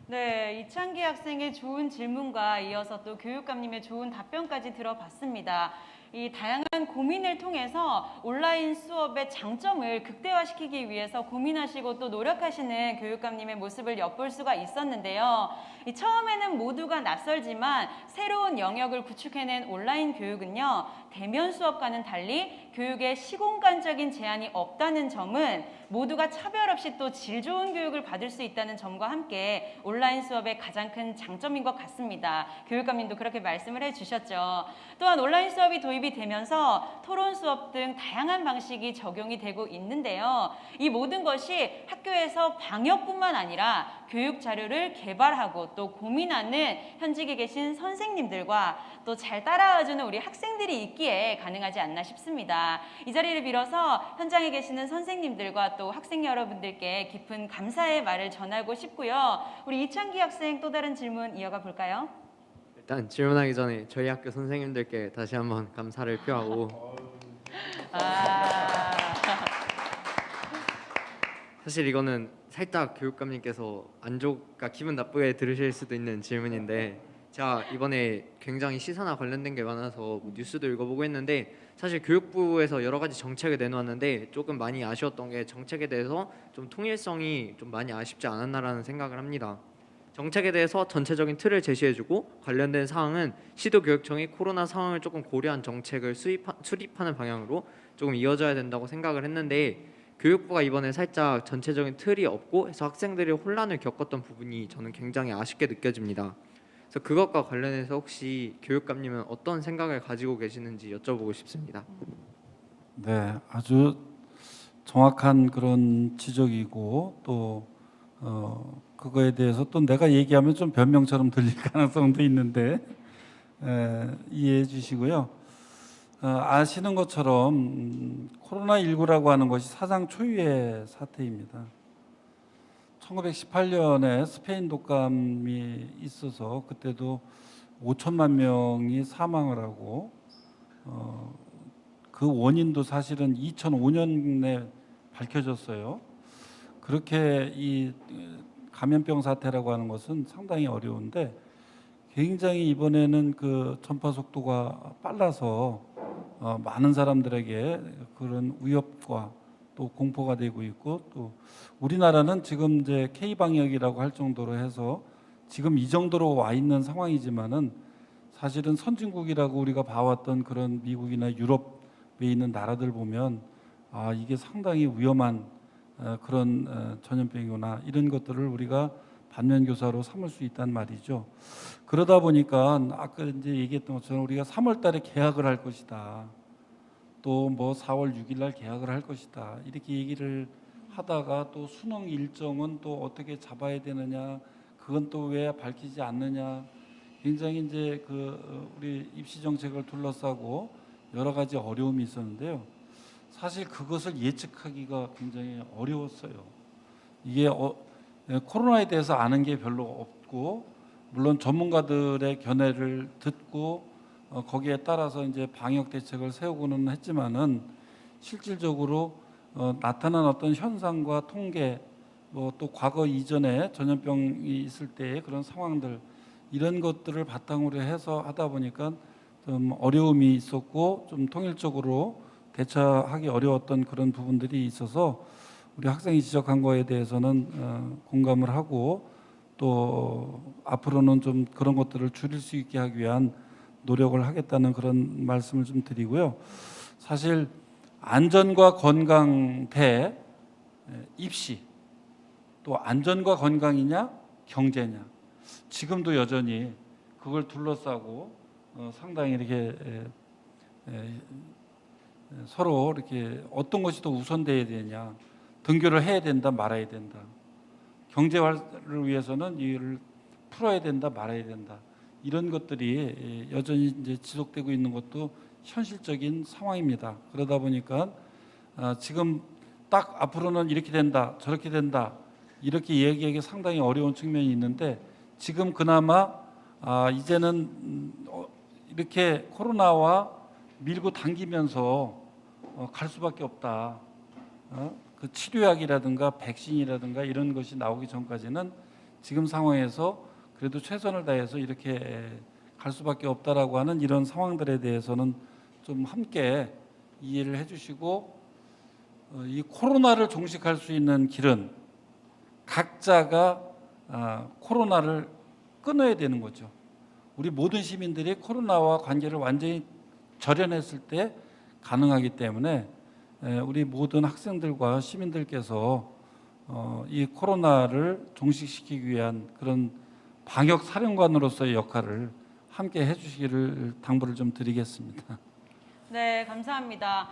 네, 이창기 학생의 좋은 질문과 이어서 또 교육감님의 좋은 답변까지 들어봤습니다. 이 다양한 고민을 통해서 온라인 수업의 장점을 극대화시키기 위해서 고민하시고 또 노력하시는 교육감님의 모습을 엿볼 수가 있었는데요. 처음에는 모두가 낯설지만 새로운 영역을 구축해낸 온라인 교육은요, 대면 수업과는 달리 교육에 시공간적인 제한이 없다는 점은 모두가 차별 없이 또 질 좋은 교육을 받을 수 있다는 점과 함께 온라인 수업의 가장 큰 장점인 것 같습니다. 교육감님도 그렇게 말씀을 해주셨죠. 또한 온라인 수업이 도입이 되면서 토론 수업 등 다양한 방식이 적용이 되고 있는데요. 이 모든 것이 학교에서 방역뿐만 아니라 교육 자료를 개발하고 또 고민하는 현직에 계신 선생님들과 또 잘 따라와주는 우리 학생들이 있기에 가능하지 않나 싶습니다. 이 자리를 빌어서 현장에 계시는 선생님들과 또 학생 여러분들께 깊은 감사의 말을 전하고 싶고요. 우리 이창기 학생 또 다른 질문 이어가 볼까요? 일단 질문하기 전에 저희 학교 선생님들께 다시 한번 감사를 표하고 사실 이거는 살짝 교육감님께서 그러니까 기분 나쁘게 들으실 수도 있는 질문인데 제가 이번에 굉장히 시사나 관련된 게 많아서 뭐 뉴스도 읽어보고 했는데 사실 교육부에서 여러 가지 정책을 내놓았는데 조금 많이 아쉬웠던 게 정책에 대해서 좀 통일성이 좀 많이 아쉽지 않았나라는 생각을 합니다. 정책에 대해서 전체적인 틀을 제시해주고 관련된 사항은 시도교육청이 코로나 상황을 조금 고려한 정책을 수립하는 방향으로 조금 이어져야 된다고 생각을 했는데 교육부가 이번에 살짝 전체적인 틀이 없고 해서 학생들이 혼란을 겪었던 부분이 저는 굉장히 아쉽게 느껴집니다. 그래서 그것과 관련해서 혹시 교육감님은 어떤 생각을 가지고 계시는지 여쭤보고 싶습니다. 네, 아주 정확한 그런 지적이고 또 그거에 대해서 또 내가 얘기하면 좀 변명처럼 들릴 가능성도 있는데 이해해 주시고요. 아시는 것처럼 코로나19라고 하는 것이 사상 초유의 사태입니다. 1918년에 스페인 독감이 있어서 그때도 5천만 명이 사망을 하고 그 원인도 사실은 2005년에 밝혀졌어요. 그렇게 이 감염병 사태라고 하는 것은 상당히 어려운데 굉장히 이번에는 그 전파 속도가 빨라서 많은 사람들에게 그런 위협과 또 공포가 되고 있고 또 우리나라는 지금 이제 K 방역이라고 할 정도로 해서 지금 이 정도로 와 있는 상황이지만은 사실은 선진국이라고 우리가 봐왔던 그런 미국이나 유럽에 있는 나라들 보면 아 이게 상당히 위험한 그런 전염병이구나 이런 것들을 우리가 반면교사로 삼을 수 있단 말이죠. 그러다 보니까 아까 이제 얘기했던 것처럼 우리가 3월달에 개학을 할 것이다. 또 뭐 4월 6일날 개학을 할 것이다. 이렇게 얘기를 하다가 또 수능 일정은 또 어떻게 잡아야 되느냐, 그건 또 왜 밝히지 않느냐. 굉장히 이제 그 우리 입시 정책을 둘러싸고 여러 가지 어려움이 있었는데요. 사실 그것을 예측하기가 굉장히 어려웠어요. 이게 코로나에 대해서 아는 게 별로 없고 물론 전문가들의 견해를 듣고 거기에 따라서 이제 방역 대책을 세우고는 했지만은 실질적으로 나타난 어떤 현상과 통계 뭐 또 과거 이전에 전염병이 있을 때의 그런 상황들 이런 것들을 바탕으로 해서 하다 보니까 좀 어려움이 있었고 좀 통일적으로 대처하기 어려웠던 그런 부분들이 있어서 우리 학생이 지적한 거에 대해서는 공감을 하고 또 앞으로는 좀 그런 것들을 줄일 수 있게 하기 위한 노력을 하겠다는 그런 말씀을 좀 드리고요. 사실 안전과 건강 대 입시 또 안전과 건강이냐 경제냐 지금도 여전히 그걸 둘러싸고 상당히 이렇게 서로 이렇게 어떤 것이 더 우선돼야 되냐 등교를 해야 된다 말아야 된다 경제화를 위해서는 이를 풀어야 된다 말아야 된다 이런 것들이 여전히 이제 지속되고 있는 것도 현실적인 상황입니다. 그러다 보니까 지금 딱 앞으로는 이렇게 된다 저렇게 된다 이렇게 얘기하기 상당히 어려운 측면이 있는데 지금 그나마 이제는 이렇게 코로나와 밀고 당기면서 갈 수밖에 없다. 그 치료약이라든가 백신이라든가 이런 것이 나오기 전까지는 지금 상황에서 그래도 최선을 다해서 이렇게 갈 수밖에 없다라고 하는 이런 상황들에 대해서는 좀 함께 이해를 해주시고 이 코로나를 종식할 수 있는 길은 각자가 코로나를 끊어야 되는 거죠. 우리 모든 시민들이 코로나와 관계를 완전히 절연했을 때 가능하기 때문에 우리 모든 학생들과 시민들께서 이 코로나를 종식시키기 위한 그런 방역 사령관으로서의 역할을 함께 해주시기를 당부를 좀 드리겠습니다. 네, 감사합니다.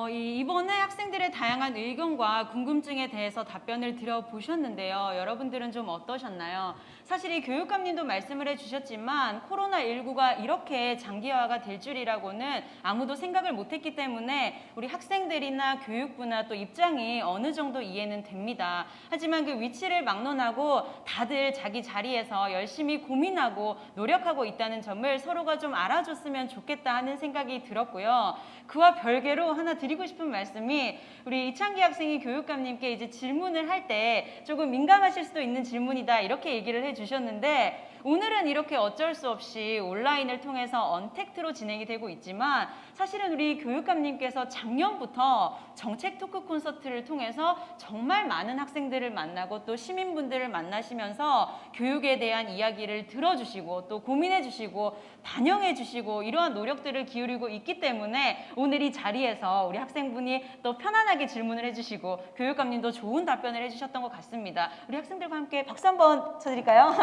이번에 학생들의 다양한 의견과 궁금증에 대해서 답변을 드려보셨는데요. 여러분들은 좀 어떠셨나요? 사실 이 교육감님도 말씀을 해주셨지만 코로나19가 이렇게 장기화가 될 줄이라고는 아무도 생각을 못했기 때문에 우리 학생들이나 교육부나 또 입장이 어느 정도 이해는 됩니다. 하지만 그 위치를 막론하고 다들 자기 자리에서 열심히 고민하고 노력하고 있다는 점을 서로가 좀 알아줬으면 좋겠다 하는 생각이 들었고요. 그와 별개로 하나 드리고 싶은 말씀이 우리 이창기 학생이 교육감님께 이제 질문을 할 때 조금 민감하실 수도 있는 질문이다 이렇게 얘기를 해주셨는데 오늘은 이렇게 어쩔 수 없이 온라인을 통해서 언택트로 진행이 되고 있지만 사실은 우리 교육감님께서 작년부터 정책 토크 콘서트를 통해서 정말 많은 학생들을 만나고 또 시민분들을 만나시면서 교육에 대한 이야기를 들어주시고 또 고민해주시고 반영해주시고 이러한 노력들을 기울이고 있기 때문에 오늘 이 자리에서 우리 학생분이 또 편안하게 질문을 해주시고 교육감님도 좋은 답변을 해주셨던 것 같습니다. 우리 학생들과 함께 박수 한번 쳐드릴까요?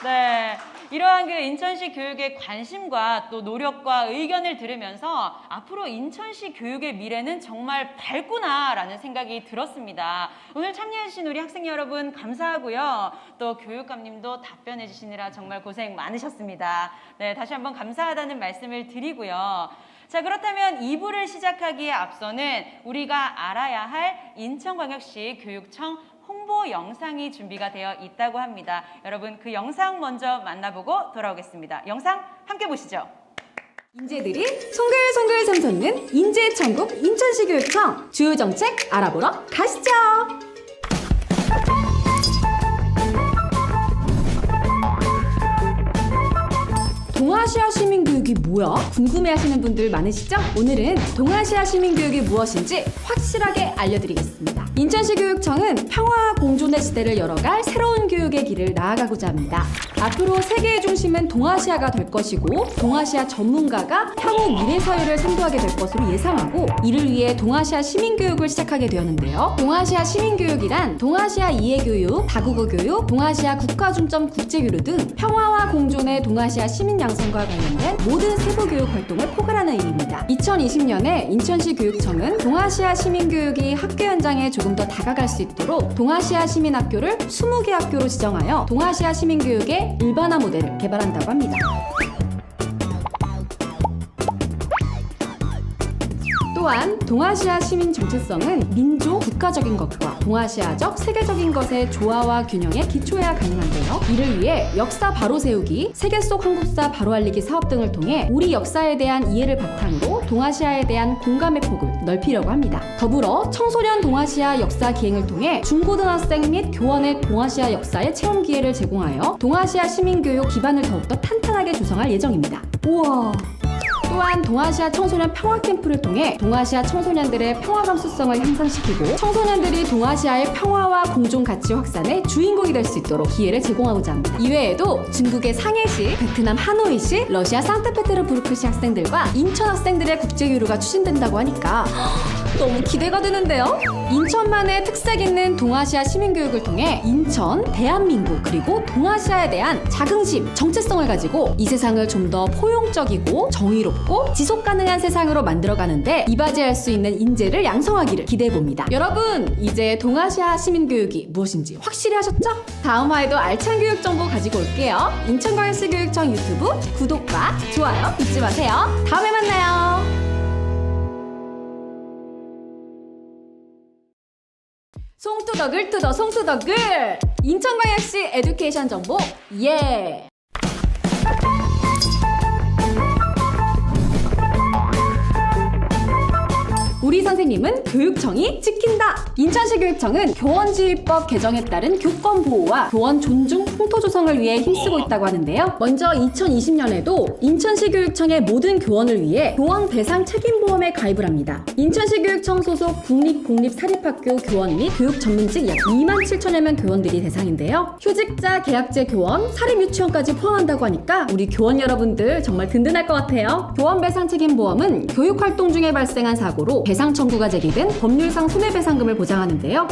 네, 이러한 그 인천시 교육의 관심과 또 노력과 의견을 들으면서 앞으로 인천시 교육의 미래는 정말 밝구나라는 생각이 들었습니다. 오늘 참여해주신 우리 학생 여러분 감사하고요. 또 교육감님도 답변해 주시느라 정말 고생 많으셨습니다. 네, 다시 한번 감사하다는 말씀을 드리고요. 자, 그렇다면 2부를 시작하기에 앞서는 우리가 알아야 할 인천광역시 교육청 홍보 영상이 준비가 되어 있다고 합니다. 여러분 그 영상 먼저 만나보고 돌아오겠습니다. 영상 함께 보시죠. 인재들이 송글송글 샘솟는 인재천국 인천시 교육청 주요 정책 알아보러 가시죠. 동아시아 시민교육이 뭐야? 궁금해하시는 분들 많으시죠? 오늘은 동아시아 시민교육이 무엇인지 확실하게 알려드리겠습니다. 인천시 교육청은 평화와 공존의 시대를 열어갈 새로운 교육의 길을 나아가고자 합니다. 앞으로 세계의 중심은 동아시아가 될 것이고 동아시아 전문가가 향후 미래 사회를 선도하게 될 것으로 예상하고 이를 위해 동아시아 시민교육을 시작하게 되었는데요. 동아시아 시민교육이란 동아시아 이해교육, 다국어 교육, 동아시아 국가중점 국제교류 등 평화와 공존의 동아시아 시민 양성과 관련된 모든 세부 교육 활동을 포괄하는 의미입니다. 2020년에 인천시 교육청은 동아시아 시민교육이 학교 현장에 조금 더 다가갈 수 있도록 동아시아 시민학교를 20개 학교로 지정하여 동아시아 시민교육의 일반화 모델을 개발한다고 합니다. 또한 동아시아 시민 정체성은 민족, 국가적인 것과 동아시아적, 세계적인 것의 조화와 균형에 기초해야 가능한데요. 이를 위해 역사 바로 세우기, 세계 속 한국사 바로 알리기 사업 등을 통해 우리 역사에 대한 이해를 바탕으로 동아시아에 대한 공감의 폭을 넓히려고 합니다. 더불어 청소년 동아시아 역사 기행을 통해 중고등학생 및 교원의 동아시아 역사의 체험 기회를 제공하여 동아시아 시민교육 기반을 더욱더 탄탄하게 조성할 예정입니다. 우와! 또한 동아시아 청소년 평화 캠프를 통해 동아시아 청소년들의 평화 감수성을 향상시키고 청소년들이 동아시아의 평화와 공존 가치 확산의 주인공이 될 수 있도록 기회를 제공하고자 합니다. 이외에도 중국의 상해시, 베트남 하노이시, 러시아 상트페테르부르크시 학생들과 인천 학생들의 국제교류가 추진된다고 하니까 너무 기대가 되는데요. 인천만의 특색 있는 동아시아 시민교육을 통해 인천, 대한민국 그리고 동아시아에 대한 자긍심, 정체성을 가지고 이 세상을 좀 더 포용적이고 정의롭고 지속가능한 세상으로 만들어가는데 이바지할 수 있는 인재를 양성하기를 기대해봅니다. 여러분, 이제 동아시아 시민교육이 무엇인지 확실히 하셨죠? 다음 화에도 알찬 교육 정보 가지고 올게요. 인천광역시 교육청 유튜브 구독과 좋아요 잊지 마세요. 다음에 만나요. 송투더글 투더 송투더글 인천광역시 에듀케이션 정보 예. 우리 선생님은 교육청이 지킨다. 인천시 교육청은 교원지휘법 개정에 따른 교권 보호와 교원 존중 풍토 조성을 위해 힘쓰고 있다고 하는데요. 먼저 2020년에도 인천시 교육청의 모든 교원을 위해 교원 대상 책임보험에 가입을 합니다. 인천시 교육청 소속 국립, 공립, 사립학교 교원 및 교육 전문직 약 27,000여 명 교원들이 대상인데요. 휴직자, 계약제 교원, 사립유치원까지 포함한다고 하니까 우리 교원 여러분들 정말 든든할 것 같아요. 교원 배상 책임보험은 교육활동 중에 발생한 사고로 배상 청구가 제기된 법률상 손해배상금을 보장하는데요.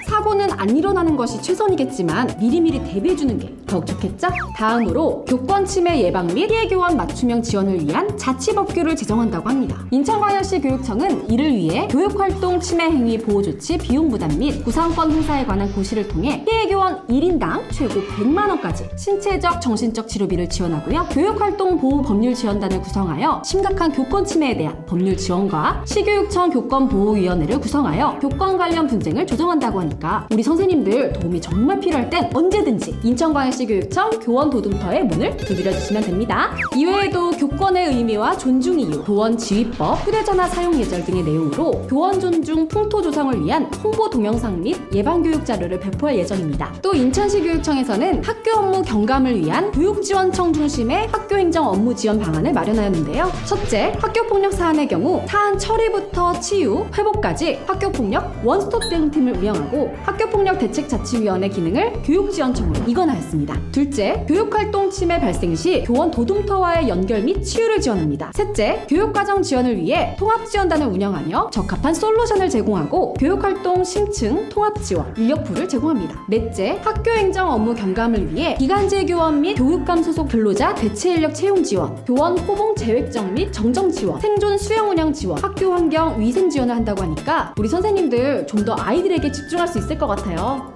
사고는 안 일어나는 것이 최선이겠지만 미리미리 대비해주는 게 더 더욱 좋겠죠? 다음으로 교권 침해 예방 및 피해 교원 맞춤형 지원을 위한 자치법규를 제정한다고 합니다. 인천광역시 교육청은 이를 위해 교육활동 침해 행위 보호 조치 비용 부담 및 구상권 행사에 관한 고시를 통해 피해 교원 1인당 최고 100만 원까지 신체적, 정신적 치료비를 지원하고요. 교육활동 보호 법률 지원단을 구성하여 심각한 교권 침해에 대한 법률 지원과 시교육청 교권보호위원회를 구성하여 교권 관련 분쟁을 조정한다고 하니까 우리 선생님들 도움이 정말 필요할 땐 언제든지 인천광역시 교육청 교원도둠터의 문을 두드려 주시면 됩니다. 이외에도 교권의 의미와 존중 이유, 교원 지휘법, 휴대전화 사용 예절 등의 내용으로 교원 존중 풍토 조성을 위한 홍보 동영상 및 예방교육 자료를 배포할 예정입니다. 또 인천시 교육청에서는 학교 업무 경감을 위한 교육지원청 중심의 학교행정 업무 지원 방안을 마련하였는데요. 첫째, 학교폭력 사안의 경우 사안 처리부터 치유, 회복까지 학교폭력 원스톱 대응팀을 운영하고 학교폭력 대책자치위원회 기능을 교육지원청으로 이관하였습니다. 둘째, 교육활동 침해 발생 시 교원 도둠터와의 연결 및 치유를 지원합니다. 셋째, 교육과정 지원을 위해 통합지원단을 운영하며 적합한 솔루션을 제공하고 교육활동 심층 통합지원, 인력풀을 제공합니다. 넷째, 학교행정 업무 경감을 위해 기간제 교원 및 교육감 소속 근로자 대체 인력 채용 지원, 교원 호봉 재획정 및 정정 지원, 생존 수영 운영 지원, 학교 환경 위생 지원을 한다고 하니까 우리 선생님들 좀 더 아이들에게 집중할 수 있을 것 같아요.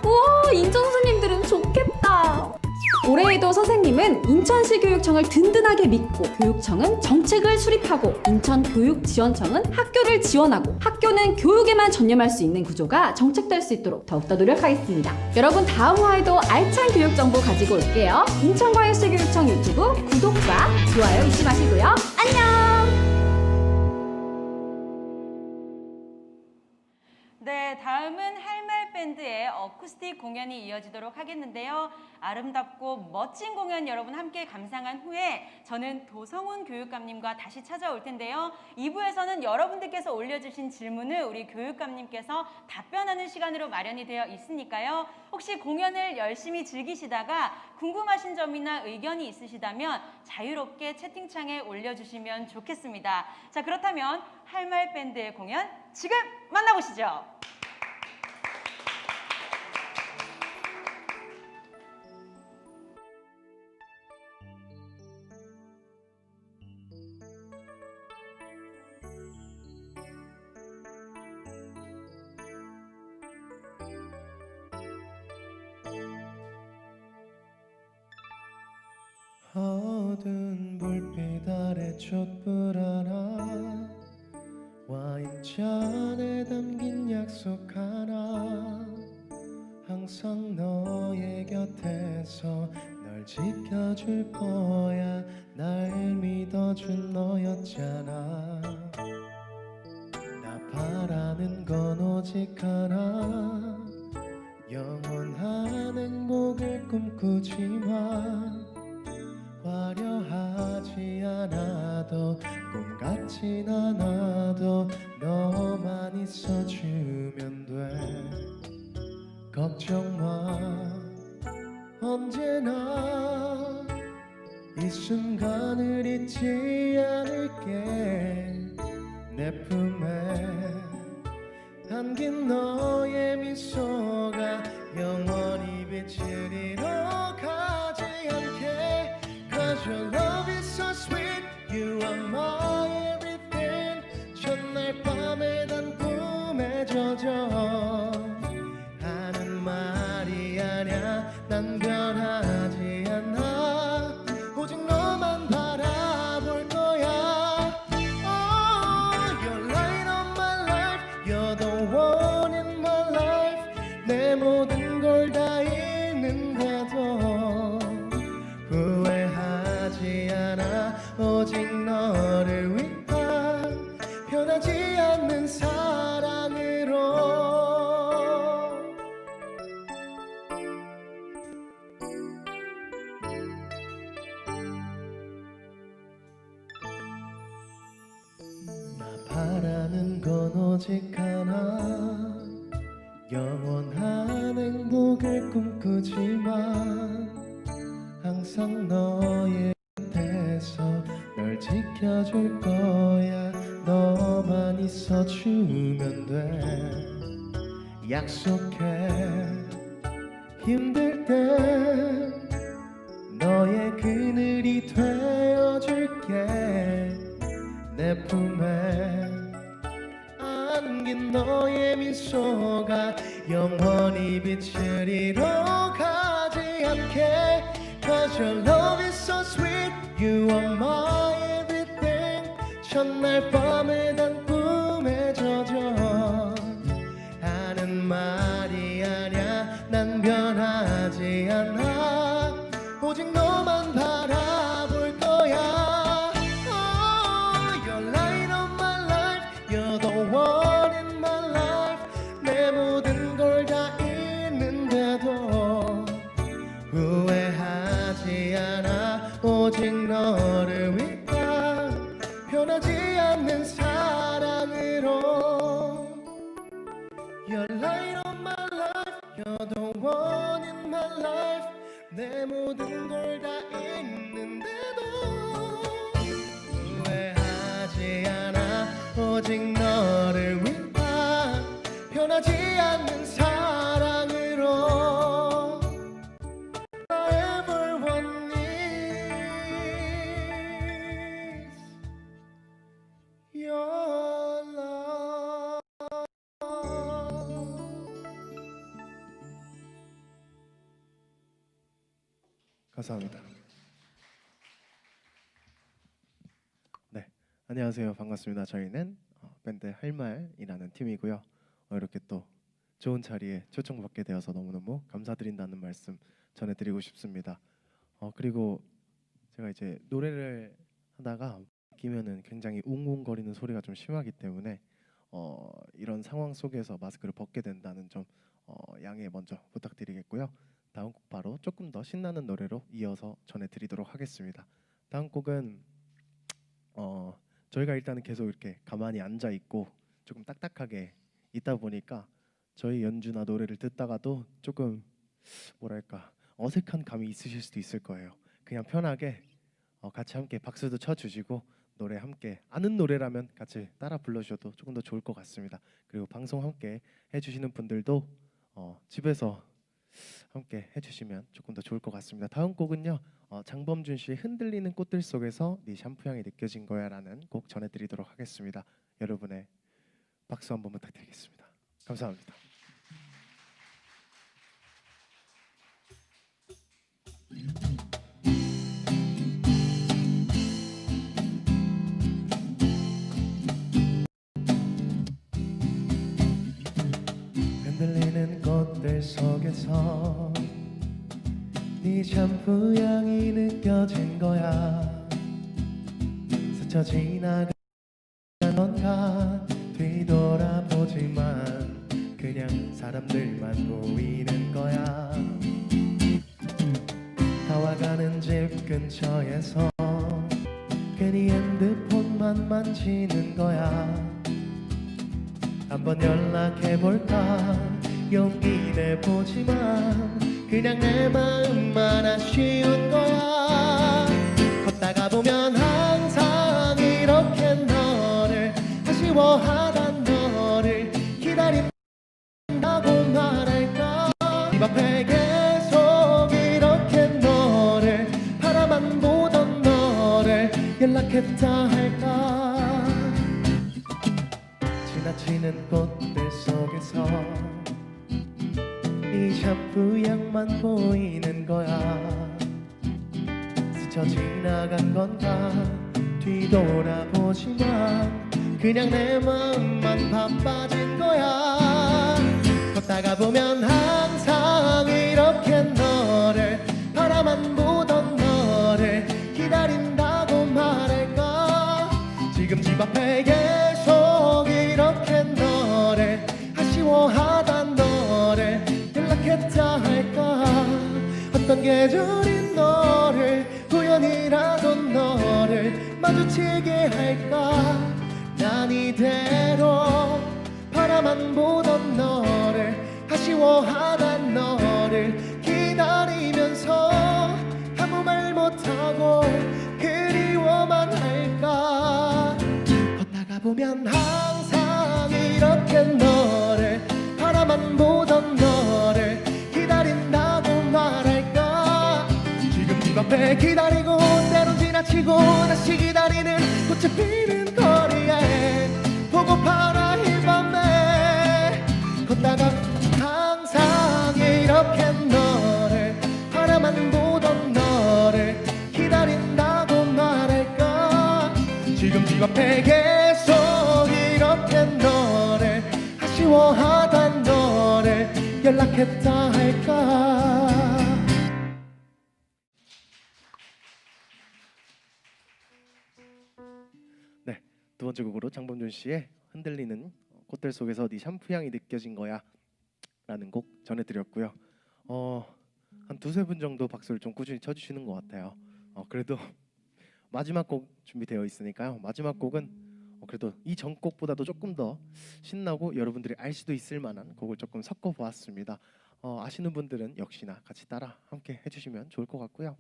우와, 인천 선생님들은 좋겠다. 올해에도 선생님은 인천시 교육청을 든든하게 믿고 교육청은 정책을 수립하고 인천교육지원청은 학교를 지원하고 학교는 교육에만 전념할 수 있는 구조가 정책될 수 있도록 더욱더 노력하겠습니다. 여러분 다음 화에도 알찬 교육 정보 가지고 올게요. 인천광역시 교육청 유튜브 구독과 좋아요 잊지 마시고요. 안녕! 네, 다음은 할말 밴드의 어쿠스틱 공연이 이어지도록 하겠는데요. 아름답고 멋진 공연 여러분 함께 감상한 후에 저는 도성훈 교육감님과 다시 찾아올 텐데요. 2부에서는 여러분들께서 올려주신 질문을 우리 교육감님께서 답변하는 시간으로 마련이 되어 있으니까요. 혹시 공연을 열심히 즐기시다가 궁금하신 점이나 의견이 있으시다면 자유롭게 채팅창에 올려주시면 좋겠습니다. 자, 그렇다면 할말 밴드의 공연 지금 만나보시죠. 어두운 불빛 아래 촛불 하나 와인잔에 담긴 약속 하나 항상 너의 곁에서 널 지켜줄 거야 날 믿어준 너였잖아 나 바라는 건 오직 하나 영원한 행복을 꿈꾸지만 화려하지 않아도 꿈 같진 않아도 너만 있어주면 돼 걱정 마 언제나 이 순간을 잊지 않을게 내 품에 안긴 너의 미소가 영원히 빛을 잃어가지 않게 Cause your love is so sweet You are my everything 첫날 밤에 단 꿈에 젖어 하는 말이 아냐 난 변하지 않아 오직 너만 바라볼 거야 Oh, you're light of my life You're the one in my life 내 모든 걸 다 잃는데도 후회하지 않아 오직 너를 위한 변하지 않는 사랑으로 나 바라는 건 오직 하나 영원한 행복을 꿈꾸지만 항상 너의 곁에서 널 지켜줄 거야 너만 있어주면 돼 약속해 힘들 때 너의 그늘이 되어줄게. 내 품에 안긴 너의 미소가 영원히 빛을 잃어가지 않게. Cause your love is so sweet, you are my everything. 첫날 밤에 단 꿈에 젖어 하는 말이 아냐. 난 변하지 않아. 오직 너만 바라볼 거야. Oh, you're light of my life, you're the one in my life. 내 모든 걸 다 잃는데도 후회하지 않아. 오직 너를 위한 변하지 않는 사랑으로. You're light of my life, you're the one in my life. 내 모든 걸 다 잃는데도 후회하지 않아. 오직 너를 위한 변하지 않는 사랑으로. Everyone needs your love. 감사합니다. 네, 안녕하세요. 반갑습니다. 저희는 밴드 할말이라는 팀이고요. 이렇게 또 좋은 자리에 초청받게 되어서 너무너무 감사드린다는 말씀 전해드리고 싶습니다. 그리고 제가 이제 노래를 하다가 끼면은 굉장히 웅웅거리는 소리가 좀 심하기 때문에 이런 상황 속에서 마스크를 벗게 된다는 점 양해 먼저 부탁드리겠고요. 다음 곡 바로 조금 더 신나는 노래로 이어서 전해드리도록 하겠습니다. 다음 곡은 저희가 일단은 계속 이렇게 가만히 앉아 있고 조금 딱딱하게 있다 보니까 저희 연주나 노래를 듣다가도 조금 뭐랄까 어색한 감이 있으실 수도 있을 거예요. 그냥 편하게 같이 함께 박수도 쳐주시고 노래 함께 아는 노래라면 같이 따라 불러주셔도 조금 더 좋을 것 같습니다. 그리고 방송 함께 해주시는 분들도 집에서 함께 해주시면 조금 더 좋을 것 같습니다. 다음 곡은요, 장범준 씨의 흔들리는 꽃들 속에서 네 샴푸 향이 느껴진 거야라는 곡 전해드리도록 하겠습니다. 여러분의 박수 한번 부탁드리겠습니다. 감사합니다. 흔들리는 꽃들 속에서 네 샴푸 향이 느껴진 거야. 스쳐 지나간 건가 뒤돌아보지만 그냥 사람들만 보이는 거야. 다와가는 집 근처에서 괜히 핸드폰만 만지는 거야. 한번 연락해볼까 용기 내보지만 그냥 내 마음만 아쉬운 거야. 걷다가 보면 항상 이렇게 너를 아쉬워하던 너를 기다린다고 말할까. 집 앞에 계속 이렇게 너를 바라만 보던 너를 연락했다 할까. 지나치는 꽃들 속에서 이 샴푸 향만 보이는 거야. 스쳐 지나간 건가 뒤돌아보지만 그냥 내 마음만 바빠진 거야. 걷다가 보면 항상 이렇게 너를 바라만 보던 너를 기다린다고 말할까. 지금 집 앞에 계속 이렇게 너를 아쉬워하던 너를 연락했다 할까. 어떤 계절인 너를 우연이라도 너를 마주치게 할까. 난 이대로 바라만 보던 너를 아쉬워하던 너를 기다리면서 아무 말 못하고 그리워만 할까. 걷다가 보면 항상 이렇게 너를 바라만 보던 너를 기다린다 날 기다리고 때론 지나치고 다시 기다리는 꽃이 피는 거리에 보고파라 이 밤에 걷다가 항상 이렇게 너를 바라만 보던 너를 기다린다고 말할까 지금 네 앞에 계속 이렇게 너를 아쉬워하던 너를 연락했다 할까 네, 두 번째 곡으로 장범준 씨의 흔들리는 꽃들 속에서 네 샴푸 향이 느껴진 거야 라는 곡 전해드렸고요. 한 두세 분 정도 박수를 좀 꾸준히 쳐주시는 것 같아요. 그래도 마지막 곡 준비되어 있으니까요. 마지막 곡은 그래도 이 전 곡보다도 조금 더 신나고 여러분들이 알 수도 있을 만한 곡을 조금 섞어 보았습니다. 아시는 분들은 역시나 같이 따라 함께 해주시면 좋을 것 같고요.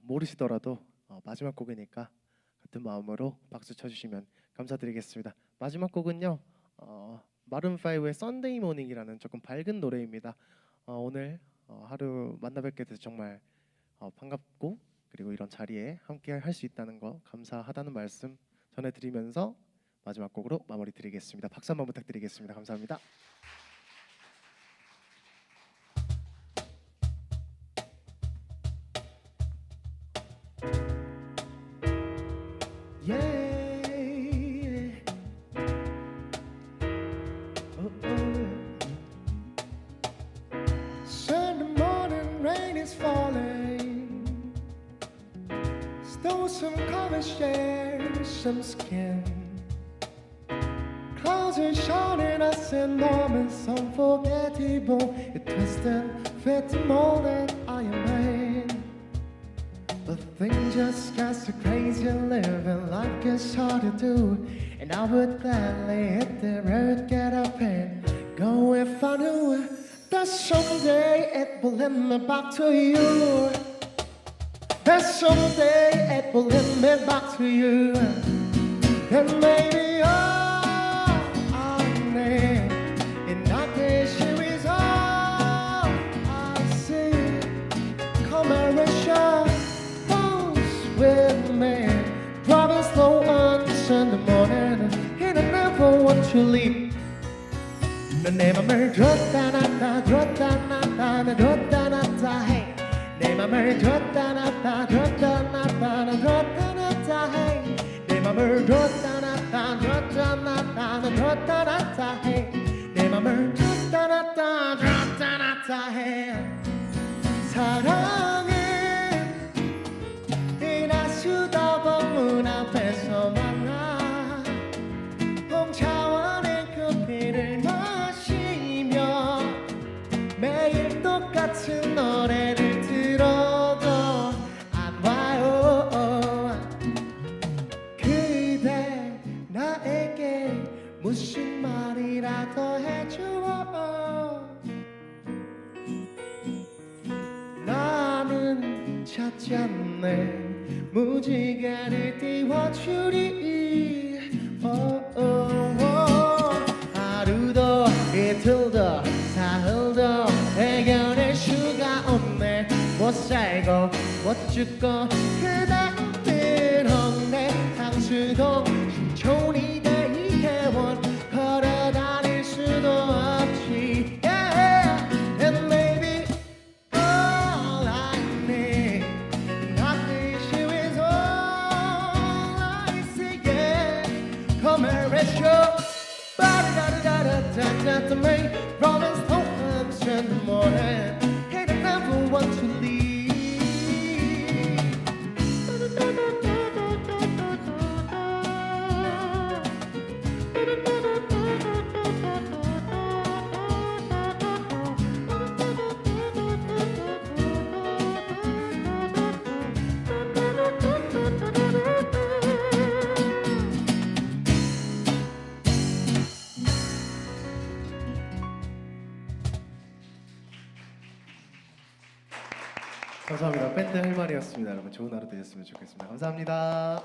모르시더라도 마지막 곡이니까 같은 마음으로 박수 쳐주시면 감사드리겠습니다. 마지막 곡은요. 마룬5의 Sunday Morning이라는 조금 밝은 노래입니다. 오늘 하루 만나 뵙게 돼서 정말 반갑고 그리고 이런 자리에 함께 할 수 있다는 거 감사하다는 말씀 전해드리면서 마지막 곡으로 마무리 드리겠습니다. 박수 한번 부탁드리겠습니다. 감사합니다. Sunday morning rain is falling. Stole some cover, share some skin. Clouds are shining us in moments unforgettable. It twists and fits the mold that I am in. But things just got so crazy, living life gets hard to do. And I would gladly hit the road, get up and go if I knew that someday it will lead me back to you. That someday it will lead me back to you. And maybe I need in that case here is all I see. Come and share those with me. Driving slow on Sunday morning, and I never want to leave. 내 맘을 줬다 놨다 줬다 놨다 줬다 놨다 해. 내 맘을 줬다 놨다 줬다 놨다 줬다 놨다 해. 내 맘을 줬다 놨다 줬다 놨다 줬다 놨다 해. 내 맘을 줬다 놨다 줬다 놨다 해. 사랑은 이나수다방 문 앞에서 만나 홍차원의 커피를 마시며 매일 똑같은 노래를 들어도 안 와요. 그대 나에게 무슨 말이라도 해줘. 나는 찾지 않네 무지개를 띄워주리. 하루도 이틀도 사흘도 해결할 수가 없네. 못 살고 못 죽고 그다음은 없네. 향수도 신촌이 내 이태원 걸어다닐 수도 없지. Yeah. And maybe all I need not this you is all I see. Yeah. Come and rest your to me, promise don't spend the morning, and I never want to leave. 감사합니다. 밴드 할 말이었습니다. 여러분 좋은 하루 되셨으면 좋겠습니다. 감사합니다.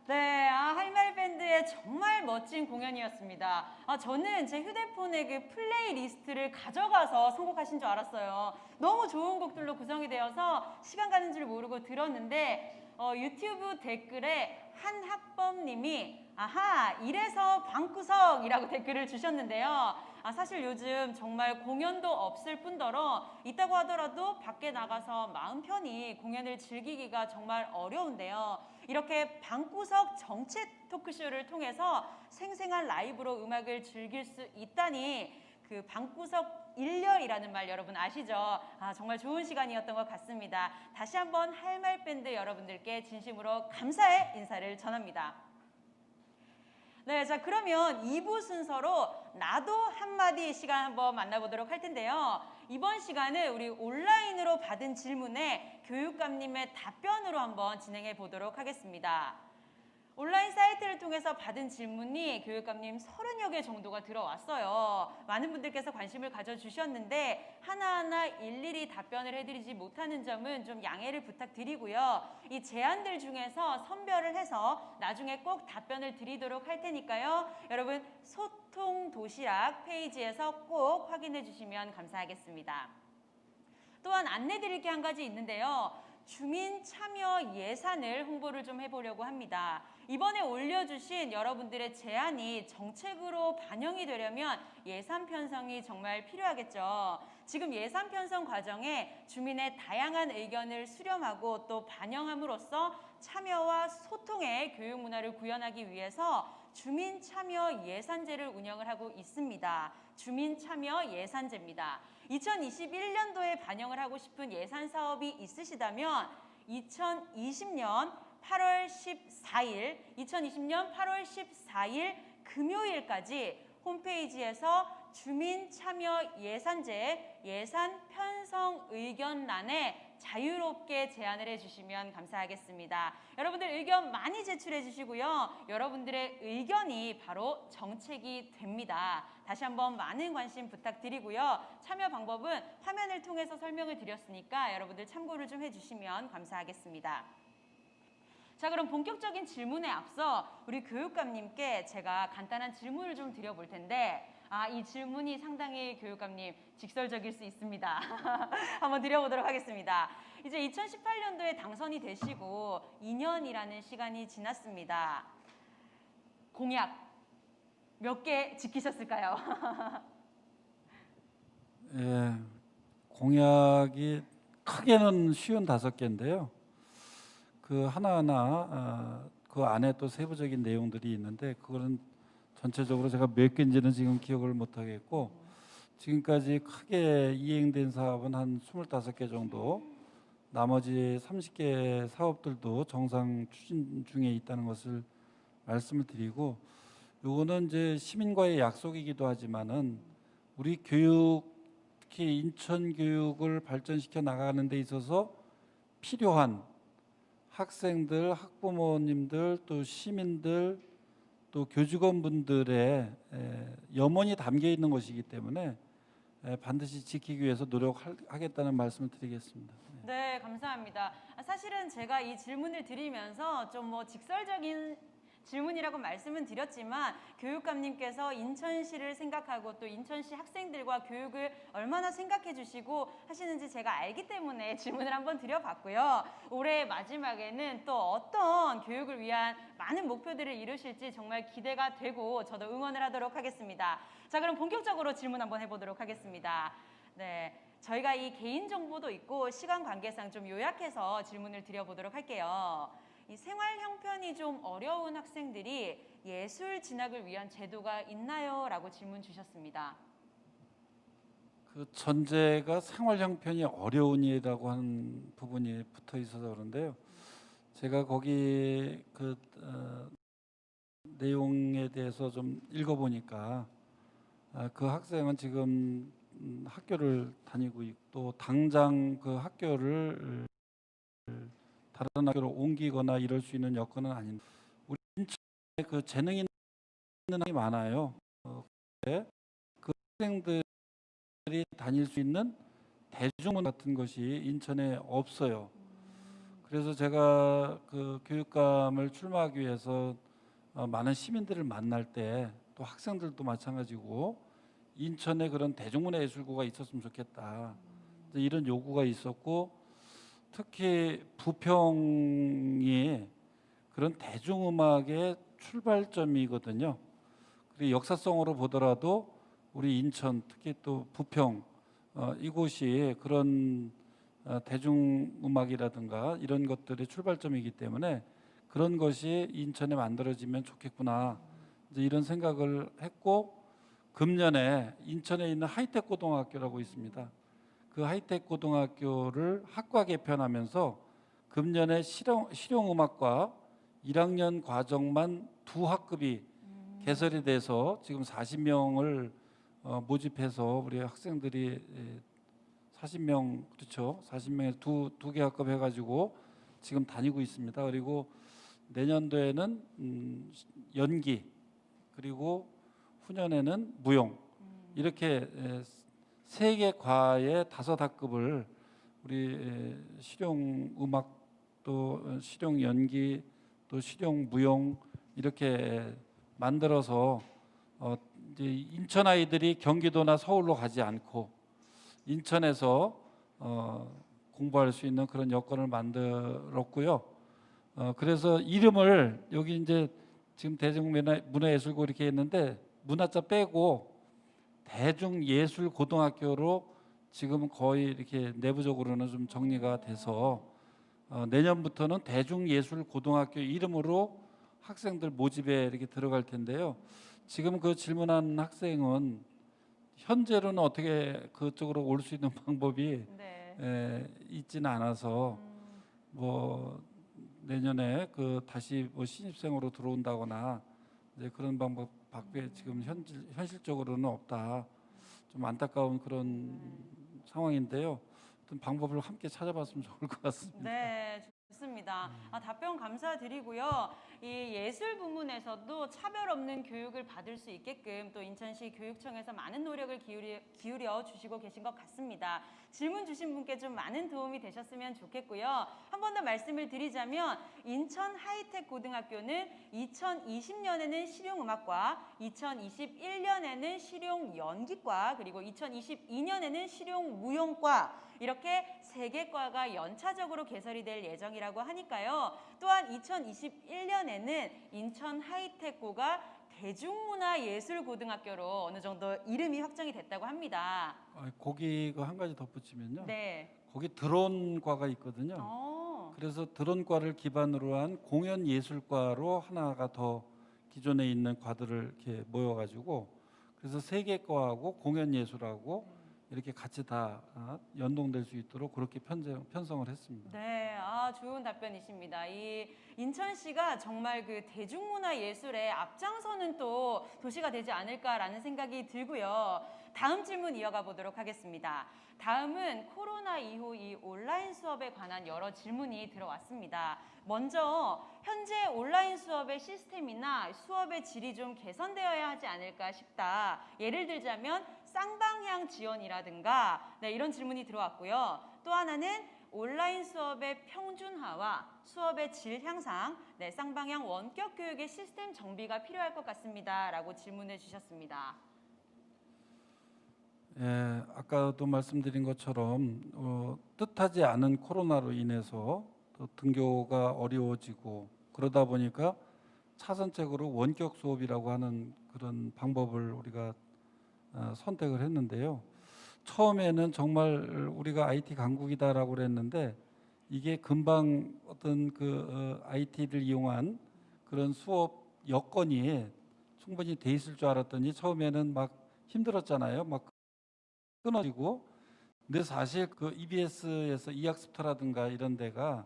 네, 하이말 밴드의 네, 정말 멋진 공연이었습니다. 저는 제 휴대폰에 그 플레이리스트를 가져가서 선곡하신 줄 알았어요. 너무 좋은 곡들로 구성이 되어서 시간 가는 줄 모르고 들었는데 유튜브 댓글에 한학범님이 아하 이래서 방구석이라고 댓글을 주셨는데요. 사실 요즘 정말 공연도 없을 뿐더러 있다고 하더라도 밖에 나가서 마음 편히 공연을 즐기기가 정말 어려운데요. 이렇게 방구석 정책 토크쇼를 통해서 생생한 라이브로 음악을 즐길 수 있다니 그 방구석 일렬이라는 말 여러분 아시죠? 정말 좋은 시간이었던 것 같습니다. 다시 한번 할말 밴드 여러분들께 진심으로 감사의 인사를 전합니다. 네, 자 그러면 2부 순서로 나도 한마디 시간 한번 만나보도록 할 텐데요. 이번 시간은 우리 온라인으로 받은 질문에 교육감님의 답변으로 한번 진행해 보도록 하겠습니다. 온라인 사이트를 통해서 받은 질문이 교육감님 30여 개 정도가 들어왔어요. 많은 분들께서 관심을 가져주셨는데 하나하나 일일이 답변을 해드리지 못하는 점은 좀 양해를 부탁드리고요. 이 제안들 중에서 선별을 해서 나중에 꼭 답변을 드리도록 할 테니까요. 여러분 소통 도시락 페이지에서 꼭 확인해 주시면 감사하겠습니다. 또한 안내 드릴 게 한 가지 있는데요. 주민 참여 예산을 홍보를 좀 해보려고 합니다. 이번에 올려주신 여러분들의 제안이 정책으로 반영이 되려면 예산 편성이 정말 필요하겠죠. 지금 예산 편성 과정에 주민의 다양한 의견을 수렴하고 또 반영함으로써 참여와 소통의 교육 문화를 구현하기 위해서 주민 참여 예산제를 운영을 하고 있습니다. 주민 참여 예산제입니다. 2021년도에 반영을 하고 싶은 예산 사업이 있으시다면 2020년 8월 14일 금요일까지 홈페이지에서 주민 참여 예산제 예산 편성 의견란에 자유롭게 제안을 해주시면 감사하겠습니다. 여러분들 의견 많이 제출해 주시고요. 여러분들의 의견이 바로 정책이 됩니다. 다시 한번 많은 관심 부탁드리고요. 참여 방법은 화면을 통해서 설명을 드렸으니까 여러분들 참고를 좀 해주시면 감사하겠습니다. 자, 그럼 본격적인 질문에 앞서 우리 교육감님께 제가 간단한 질문을 좀 드려볼 텐데 이 질문이 상당히 교육감님 직설적일 수 있습니다. 한번 드려보도록 하겠습니다. 이제 2018년도에 당선이 되시고 2년이라는 시간이 지났습니다. 공약 몇 개 지키셨을까요? 예, 공약이 크게는 쉬운 5개인데요. 그 하나하나 그 안에 또 세부적인 내용들이 있는데 그거는 전체적으로 제가 몇 개인지는 지금 기억을 못 하겠고 지금까지 크게 이행된 사업은 한 25개 정도, 나머지 30개 사업들도 정상 추진 중에 있다는 것을 말씀을 드리고, 요거는 이제 시민과의 약속이기도 하지만은 우리 교육, 특히 인천 교육을 발전시켜 나가는 데 있어서 필요한 학생들, 학부모님들, 또 시민들, 또 교직원분들의 염원이 담겨 있는 것이기 때문에 반드시 지키기 위해서 노력하겠다는 말씀을 드리겠습니다. 네, 감사합니다. 사실은 제가 이 질문을 드리면서 좀 직설적인 질문이라고 말씀은 드렸지만 교육감님께서 인천시를 생각하고 또 인천시 학생들과 교육을 얼마나 생각해 주시고 하시는지 제가 알기 때문에 질문을 한번 드려봤고요. 올해 마지막에는 또 어떤 교육을 위한 많은 목표들을 이루실지 정말 기대가 되고 저도 응원을 하도록 하겠습니다. 자, 그럼 본격적으로 질문 한번 해보도록 하겠습니다. 네, 저희가 이 개인정보도 있고 시간 관계상 좀 요약해서 질문을 드려보도록 할게요. 이 생활 형편이 좀 어려운 학생들이 예술 진학을 위한 제도가 있나요? 라고 질문 주셨습니다. 그 전제가 생활 형편이 어려운이라고 하는 부분이 붙어 있어서 그런데요. 제가 거기 그 내용에 대해서 좀 읽어보니까 그 학생은 지금 학교를 다니고 있고 또 당장 그 학교를 다른 학교로 옮기거나 이럴 수 있는 여건은 아닌데 우리 인천에 그 재능 있는 학생이 많아요. 그 학생들이 다닐 수 있는 대중문 같은 것이 인천에 없어요. 그래서 제가 그 교육감을 출마하기 위해서 많은 시민들을 만날 때 또 학생들도 마찬가지고 인천에 그런 대중문화예술고가 있었으면 좋겠다. 이제 이런 요구가 있었고 특히 부평이 그런 대중음악의 출발점이거든요. 그리고 역사성으로 보더라도 우리 인천 특히 또 부평 이곳이 그런 대중음악이라든가 이런 것들의 출발점이기 때문에 그런 것이 인천에 만들어지면 좋겠구나 이제 이런 생각을 했고 금년에 인천에 있는 하이텍 고등학교라고 있습니다. 그 하이텍 고등학교를 학과 개편하면서 금년에 실용음악과 1학년 과정만 두 학급이 개설이 돼서 지금 40명을 모집해서 우리 학생들이 40명 그렇죠. 40명에 두 개 학급 해가지고 지금 다니고 있습니다. 그리고 내년도에는 연기 그리고 후년에는 무용 이렇게 세 개 과의 5학급을 우리 실용 음악 또 실용 연기 또 실용 무용 이렇게 만들어서 이제 인천 아이들이 경기도나 서울로 가지 않고 인천에서 공부할 수 있는 그런 여건을 만들었고요. 그래서 이름을 여기 이제 지금 대중문화예술고 이렇게 했는데 문화자 빼고 대중예술고등학교로 지금 거의 이렇게 내부적으로는 좀 정리가 돼서 내년부터는 대중예술고등학교 이름으로 학생들 모집에 이렇게 들어갈 텐데요. 지금 그 질문한 학생은 현재로는 어떻게 그쪽으로 올 수 있는 방법이 있지는 않아서 뭐 내년에 그 다시 뭐 신입생으로 들어온다거나 이제 그런 방법 밖에 지금 현실적으로는 없다. 좀 안타까운 그런 상황인데요. 어떤 방법을 함께 찾아봤으면 좋을 것 같습니다. 네, 좋습니다. 답변 감사드리고요. 이 예술 부문에서도 차별 없는 교육을 받을 수 있게끔 또 인천시 교육청에서 많은 노력을 기울여 주시고 계신 것 같습니다. 질문 주신 분께 좀 많은 도움이 되셨으면 좋겠고요. 한 번 더 말씀을 드리자면 인천 하이텍 고등학교는 2020년에는 실용음악과, 2021년에는 실용연기과, 그리고 2022년에는 실용무용과 이렇게 3개 과가 연차적으로 개설이 될 예정이라고 하니까요. 또한 2021년에는 인천 하이텍고가 대중문화예술고등학교로 어느 정도 이름이 확정이 됐다고 합니다. 거기 그 한 가지 덧붙이면요. 네. 거기 드론과가 있거든요. 그래서 드론과를 기반으로 한 공연예술과로 하나가 더 기존에 있는 과들을 이렇게 모여가지고 그래서 3개 과하고 공연예술하고 이렇게 같이 다 연동될 수 있도록 그렇게 편성을 했습니다. 네, 좋은 답변이십니다. 이 인천시가 정말 그 대중문화 예술에 앞장서는 또 도시가 되지 않을까라는 생각이 들고요. 다음 질문 이어가 보도록 하겠습니다. 다음은 코로나 이후 이 온라인 수업에 관한 여러 질문이 들어왔습니다. 먼저 현재 온라인 수업의 시스템이나 수업의 질이 좀 개선되어야 하지 않을까 싶다. 예를 들자면 쌍방향 지원이라든가 이런 질문이 들어왔고요. 또 하나는 온라인 수업의 평준화와 수업의 질 향상, 쌍방향 원격 교육의 시스템 정비가 필요할 것 같습니다. 라고 질문해 주셨습니다. 예, 아까도 말씀드린 것처럼 뜻하지 않은 코로나로 인해서 또 등교가 어려워지고 그러다 보니까 차선책으로 원격 수업이라고 하는 그런 방법을 우리가 선택을 했는데요. 처음에는 정말 우리가 IT 강국이다라고 그랬는데 이게 금방 어떤 그 IT를 이용한 그런 수업 여건이 충분히 돼 있을 줄 알았더니 처음에는 막 힘들었잖아요. 막 끊어지고. 근데 사실 그 EBS에서 이학습터라든가 이런 데가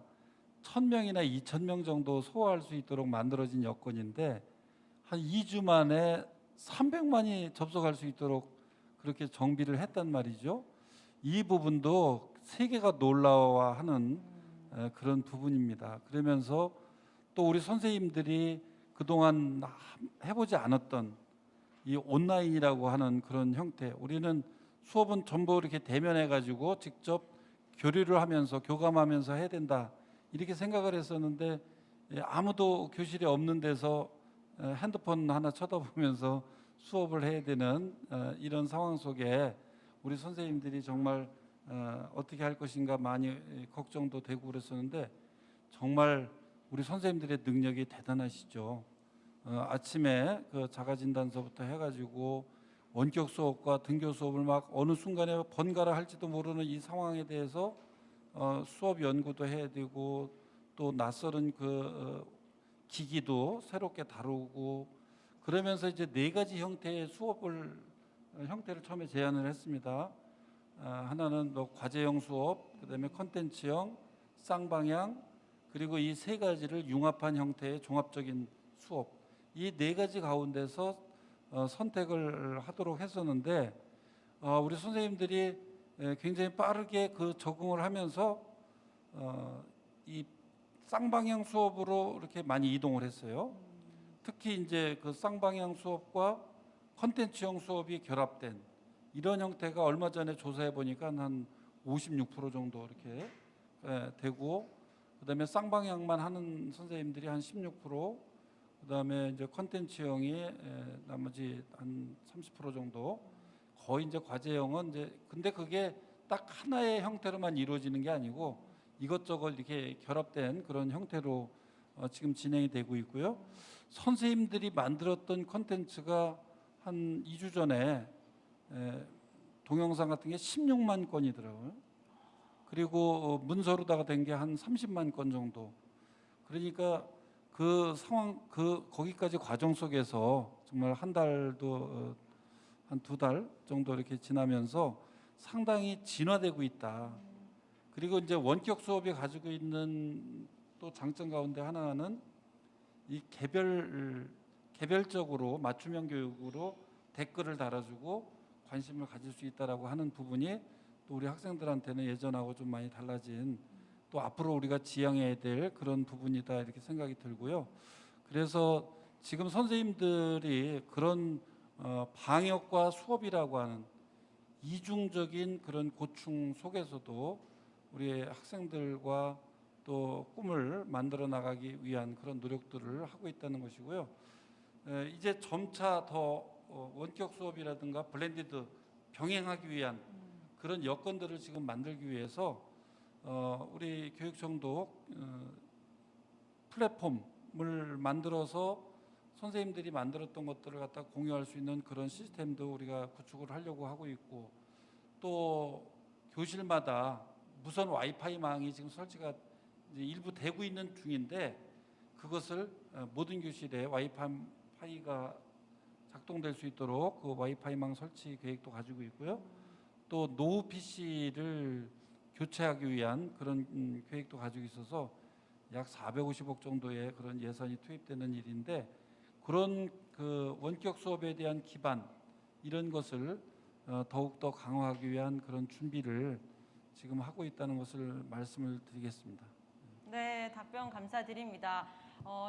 1000명이나 2000명 정도 소화할 수 있도록 만들어진 여건인데 한 2주 만에 300만이 접속할 수 있도록 그렇게 정비를 했단 말이죠. 이 부분도 세계가 놀라워하는 그런 부분입니다. 그러면서 또 우리 선생님들이 그동안 해보지 않았던 이 온라인이라고 하는 그런 형태, 우리는 수업은 전부 이렇게 대면해 가지고 직접 교류를 하면서 교감하면서 해야 된다 이렇게 생각을 했었는데 아무도 교실에 없는 데서 핸드폰 하나 쳐다보면서 수업을 해야 되는 이런 상황 속에 우리 선생님들이 정말 어떻게 할 것인가 많이 걱정도 되고 그랬었는데 정말 우리 선생님들의 능력이 대단하시죠. 아침에 그 자가진단서부터 해가지고 원격 수업과 등교 수업을 막 어느 순간에 번갈아 할지도 모르는 이 상황에 대해서 수업 연구도 해야 되고 또 낯설은 그 기기도 새롭게 다루고 그러면서 이제 4가지 형태의 형태를 처음에 제안을 했습니다. 하나는 뭐 과제형 수업, 그다음에 컨텐츠형, 쌍방향, 그리고 이 3가지를 융합한 형태의 종합적인 수업. 이 4가지 가운데서 선택을 하도록 했었는데 우리 선생님들이 굉장히 빠르게 그 적응을 하면서 이 쌍방향 수업으로 이렇게 많이 이동을 했어요. 특히 이제 그 쌍방향 수업과 컨텐츠형 수업이 결합된 이런 형태가 얼마 전에 조사해 보니까 한 56% 정도 이렇게 되고, 그다음에 쌍방향만 하는 선생님들이 한 16%, 그다음에 이제 컨텐츠형이 나머지 한 30% 정도, 거의 이제 과제형은 이제 근데 그게 딱 하나의 형태로만 이루어지는 게 아니고 이것저것 이렇게 결합된 그런 형태로 지금 진행이 되고 있고요. 선생님들이 만들었던 컨텐츠가 한 2주 전에 동영상 같은 게 16만 건이더라고요. 그리고 문서로다가 된 게 한 30만 건 정도. 그러니까 그 상황, 거기까지 과정 속에서 정말 한 달도 한 2달 정도 이렇게 지나면서 상당히 진화되고 있다. 그리고 이제 원격 수업이 가지고 있는 또 장점 가운데 하나는 이 개별적으로 맞춤형 교육으로 댓글을 달아주고 관심을 가질 수 있다라고 하는 부분이 또 우리 학생들한테는 예전하고 좀 많이 달라진, 또 앞으로 우리가 지향해야 될 그런 부분이다 이렇게 생각이 들고요. 그래서 지금 선생님들이 그런 방역과 수업이라고 하는 이중적인 그런 고충 속에서도 우리 학생들과 또 꿈을 만들어 나가기 위한 그런 노력들을 하고 있다는 것이고요. 이제 점차 더 원격 수업이라든가 블렌디드 병행하기 위한 그런 여건들을 지금 만들기 위해서 우리 교육청도 플랫폼을 만들어서 선생님들이 만들었던 것들을 갖다 공유할 수 있는 그런 시스템도 우리가 구축을 하려고 하고 있고, 또 교실마다 무선 와이파이망이 지금 설치가 이제 일부 되고 있는 중인데 그것을 모든 교실에 와이파이가 작동될 수 있도록 그 와이파이망 설치 계획도 가지고 있고요. 또 노후 PC를 교체하기 위한 그런 계획도 가지고 있어서 약 450억 정도의 그런 예산이 투입되는 일인데, 그런 그 원격 수업에 대한 기반 이런 것을 더욱더 강화하기 위한 그런 준비를 지금 하고 있다는 것을 말씀을 드리겠습니다. 네, 답변 감사드립니다.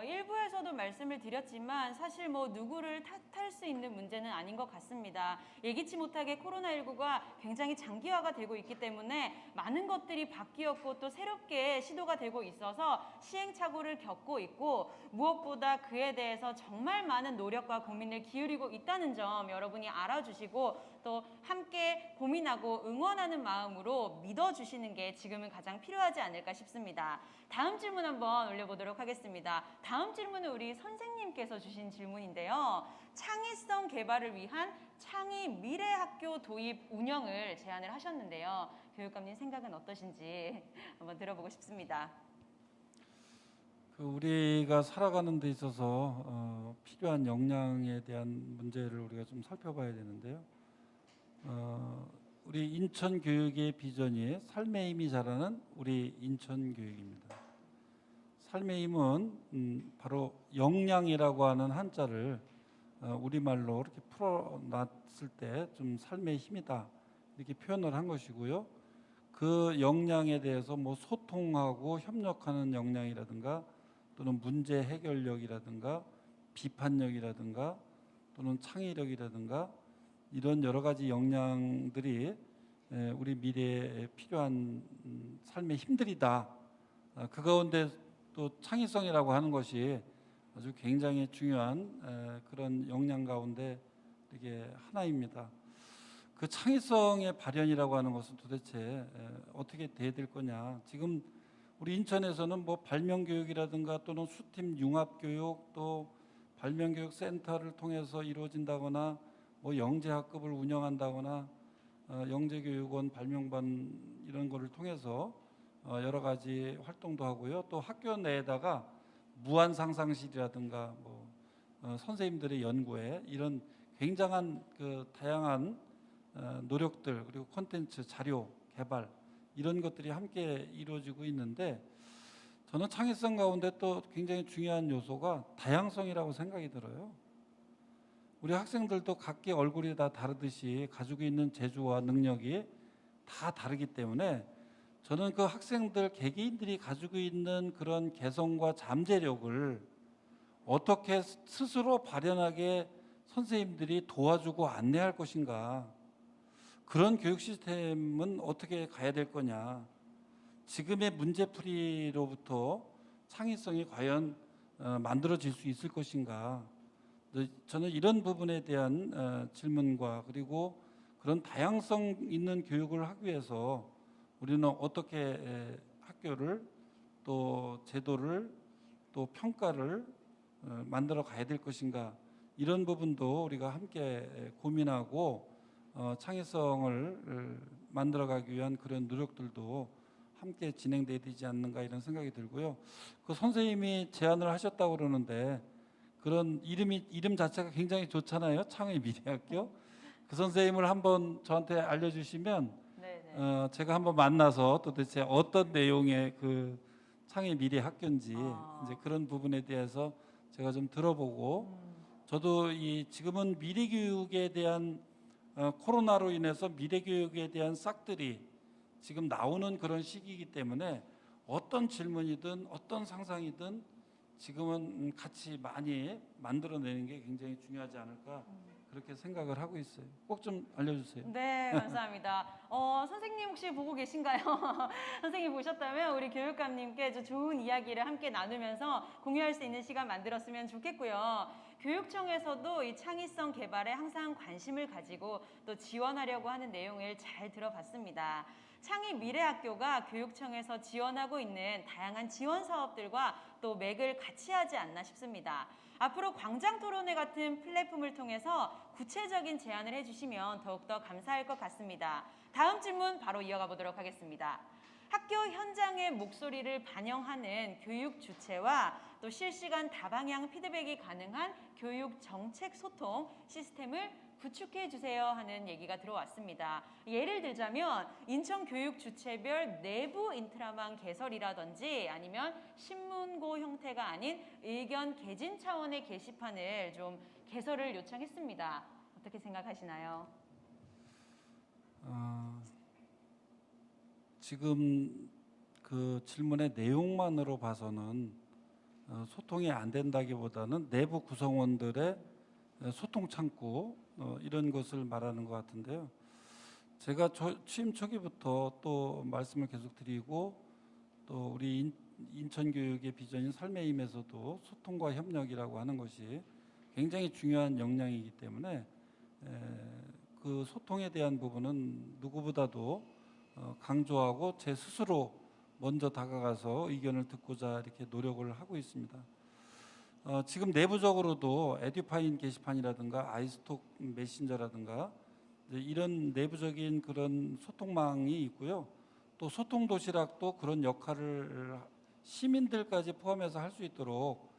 일부에서도 말씀을 드렸지만 사실 뭐 누구를 탓할 수 있는 문제는 아닌 것 같습니다. 예기치 못하게 코로나19가 굉장히 장기화가 되고 있기 때문에 많은 것들이 바뀌었고 또 새롭게 시도가 되고 있어서 시행착오를 겪고 있고, 무엇보다 그에 대해서 정말 많은 노력과 고민을 기울이고 있다는 점 여러분이 알아주시고 또 함께 고민하고 응원하는 마음으로 믿어주시는 게 지금은 가장 필요하지 않을까 싶습니다. 다음 질문 한번 올려보도록 하겠습니다. 다음 질문은 우리 선생님께서 주신 질문인데요. 창의성 개발을 위한 창의 미래학교 도입 운영을 제안을 하셨는데요. 교육감님 생각은 어떠신지 한번 들어보고 싶습니다. 우리가 살아가는 데 있어서 필요한 역량에 대한 문제를 우리가 좀 살펴봐야 되는데요. 우리 인천 교육의 비전이 삶의 힘이 자라는 우리 인천 교육입니다. 삶의 힘은 바로 역량이라고 하는 한자를 우리말로 이렇게 풀어놨을 때 좀 삶의 힘이다 이렇게 표현을 한 것이고요. 그 역량에 대해서 뭐 소통하고 협력하는 역량이라든가 또는 문제 해결력이라든가 비판력이라든가 또는 창의력이라든가 이런 여러 가지 역량들이 우리 미래에 필요한 삶의 힘들이다. 그 가운데 또 창의성이라고 하는 것이 아주 굉장히 중요한 그런 역량 가운데 이게 하나입니다. 그 창의성의 발현이라고 하는 것은 도대체 어떻게 돼야 될 거냐. 지금 우리 인천에서는 뭐 발명교육이라든가 또는 수팀 융합교육 또 발명교육센터를 통해서 이루어진다거나 뭐 영재학급을 운영한다거나 영재교육원 발명반 이런 거를 통해서 여러 가지 활동도 하고요. 또 학교 내에다가 무한상상실이라든가 뭐 선생님들의 연구에 이런 굉장한 그 다양한 노력들 그리고 콘텐츠 자료 개발 이런 것들이 함께 이루어지고 있는데 저는 창의성 가운데 또 굉장히 중요한 요소가 다양성이라고 생각이 들어요. 우리 학생들도 각기 얼굴이 다 다르듯이 가지고 있는 재주와 능력이 다 다르기 때문에 저는 그 학생들 개개인들이 가지고 있는 그런 개성과 잠재력을 어떻게 스스로 발현하게 선생님들이 도와주고 안내할 것인가, 그런 교육 시스템은 어떻게 가야 될 거냐, 지금의 문제풀이로부터 창의성이 과연 만들어질 수 있을 것인가, 저는 이런 부분에 대한 질문과 그리고 그런 다양성 있는 교육을 하기 위해서 우리는 어떻게 학교를 또 제도를 또 평가를 만들어 가야 될 것인가, 이런 부분도 우리가 함께 고민하고 창의성을 만들어가기 위한 그런 노력들도 함께 진행돼야 되지 않는가 이런 생각이 들고요. 그 선생님이 제안을 하셨다고 그러는데 그런 이름 자체가 굉장히 좋잖아요. 창의 미래학교. 그 선생님을 한번 저한테 알려주시면 제가 한번 만나서 도대체 어떤 내용의 그 창의 미래학교인지 이제 그런 부분에 대해서 제가 좀 들어보고 저도 지금은 미래교육에 대한 코로나로 인해서 미래교육에 대한 싹들이 지금 나오는 그런 시기이기 때문에 어떤 질문이든 어떤 상상이든 지금은 같이 많이 만들어내는 게 굉장히 중요하지 않을까 그렇게 생각을 하고 있어요. 꼭 좀 알려주세요. 네, 감사합니다. 선생님 혹시 보고 계신가요? 선생님 보셨다면 우리 교육감님께 좀 좋은 이야기를 함께 나누면서 공유할 수 있는 시간 만들었으면 좋겠고요. 교육청에서도 이 창의성 개발에 항상 관심을 가지고 또 지원하려고 하는 내용을 잘 들어봤습니다. 창의 미래학교가 교육청에서 지원하고 있는 다양한 지원 사업들과 또 맥을 같이 하지 않나 싶습니다. 앞으로 광장토론회 같은 플랫폼을 통해서 구체적인 제안을 해주시면 더욱더 감사할 것 같습니다. 다음 질문 바로 이어가 보도록 하겠습니다. 학교 현장의 목소리를 반영하는 교육 주체와 또 실시간 다방향 피드백이 가능한 교육 정책 소통 시스템을 구축해 주세요 하는 얘기가 들어왔습니다. 예를 들자면 인천교육 주체별 내부 인트라망 개설이라든지 아니면 신문고 형태가 아닌 의견 개진 차원의 게시판을 좀 개설을 요청했습니다. 어떻게 생각하시나요? 지금 그 질문의 내용만으로 봐서는 소통이 안 된다기보다는 내부 구성원들의 소통 창구 이런 것을 말하는 것 같은데요. 제가 취임 초기부터 또 말씀을 계속 드리고 또 우리 인천교육의 비전인 삶의 힘에서도 소통과 협력이라고 하는 것이 굉장히 중요한 역량이기 때문에 그 소통에 대한 부분은 누구보다도 강조하고 제 스스로 먼저 다가가서 의견을 듣고자 이렇게 노력을 하고 있습니다. 지금 내부적으로도 에듀파인 게시판이라든가 아이스톡 메신저라든가 이런 내부적인 그런 소통망이 있고요. 또 소통 도시락도 그런 역할을 시민들까지 포함해서 할 수 있도록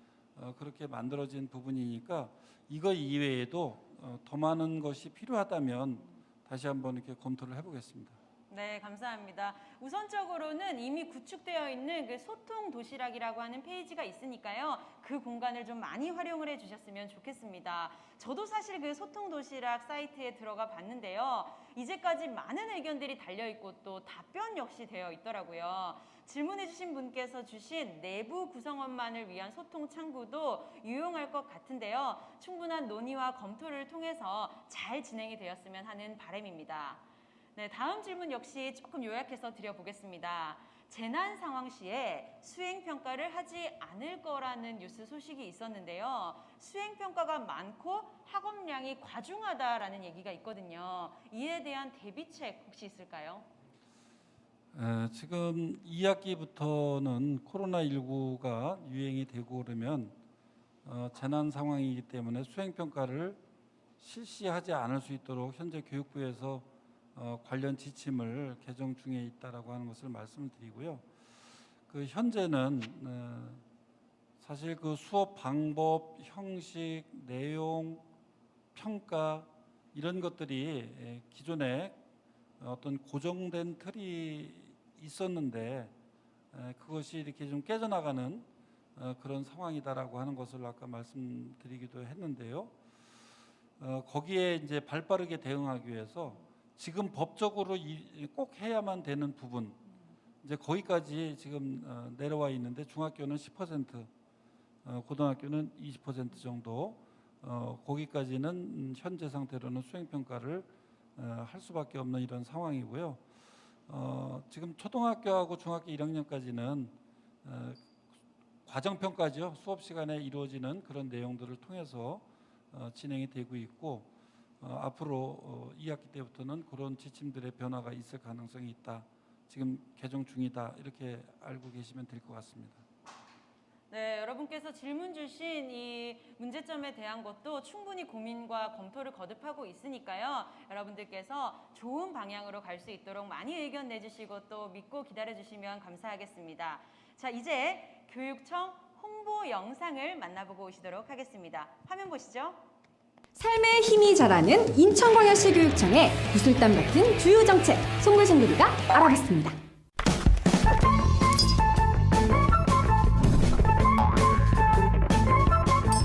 그렇게 만들어진 부분이니까 이거 이외에도 더 많은 것이 필요하다면 다시 한번 이렇게 검토를 해보겠습니다. 네, 감사합니다. 우선적으로는 이미 구축되어 있는 그 소통 도시락이라고 하는 페이지가 있으니까요. 그 공간을 좀 많이 활용을 해주셨으면 좋겠습니다. 저도 사실 그 소통 도시락 사이트에 들어가 봤는데요. 이제까지 많은 의견들이 달려있고 또 답변 역시 되어 있더라고요. 질문해주신 분께서 주신 내부 구성원만을 위한 소통 창구도 유용할 것 같은데요. 충분한 논의와 검토를 통해서 잘 진행이 되었으면 하는 바람입니다. 네, 다음 질문 역시 조금 요약해서 드려보겠습니다. 재난 상황 시에 수행 평가를 하지 않을 거라는 뉴스 소식이 있었는데요. 수행 평가가 많고 학업량이 과중하다라는 얘기가 있거든요. 이에 대한 대비책 혹시 있을까요? 지금 2학기부터는 코로나19가 유행이 되고 그러면 재난 상황이기 때문에 수행 평가를 실시하지 않을 수 있도록 현재 교육부에서 관련 지침을 개정 중에 있다라고 하는 것을 말씀을 드리고요. 그 현재는 사실 그 수업 방법, 형식, 내용, 평가 이런 것들이 기존에 어떤 고정된 틀이 있었는데 그것이 이렇게 좀 깨져나가는 그런 상황이다라고 하는 것을 아까 말씀드리기도 했는데요. 거기에 이제 발빠르게 대응하기 위해서 지금 법적으로 꼭 해야만 되는 부분 이제 거기까지 지금 내려와 있는데 중학교는 10%, 고등학교는 20% 정도 거기까지는 현재 상태로는 수행평가를 할 수밖에 없는 이런 상황이고요. 지금 초등학교하고 중학교 1학년까지는 과정평가죠. 수업 시간에 이루어지는 그런 내용들을 통해서 진행이 되고 있고 앞으로 2학기 때부터는 그런 지침들의 변화가 있을 가능성이 있다. 지금 개정 중이다. 이렇게 알고 계시면 될 것 같습니다. 네, 여러분께서 질문 주신 이 문제점에 대한 것도 충분히 고민과 검토를 거듭하고 있으니까요. 여러분들께서 좋은 방향으로 갈 수 있도록 많이 의견 내주시고 또 믿고 기다려주시면 감사하겠습니다. 자, 이제 교육청 홍보 영상을 만나보고 오시도록 하겠습니다. 화면 보시죠. 삶의 힘이 자라는 인천광역시 교육청의 구슬땀 같은 주요 정책 송글송글이가 알아봤습니다.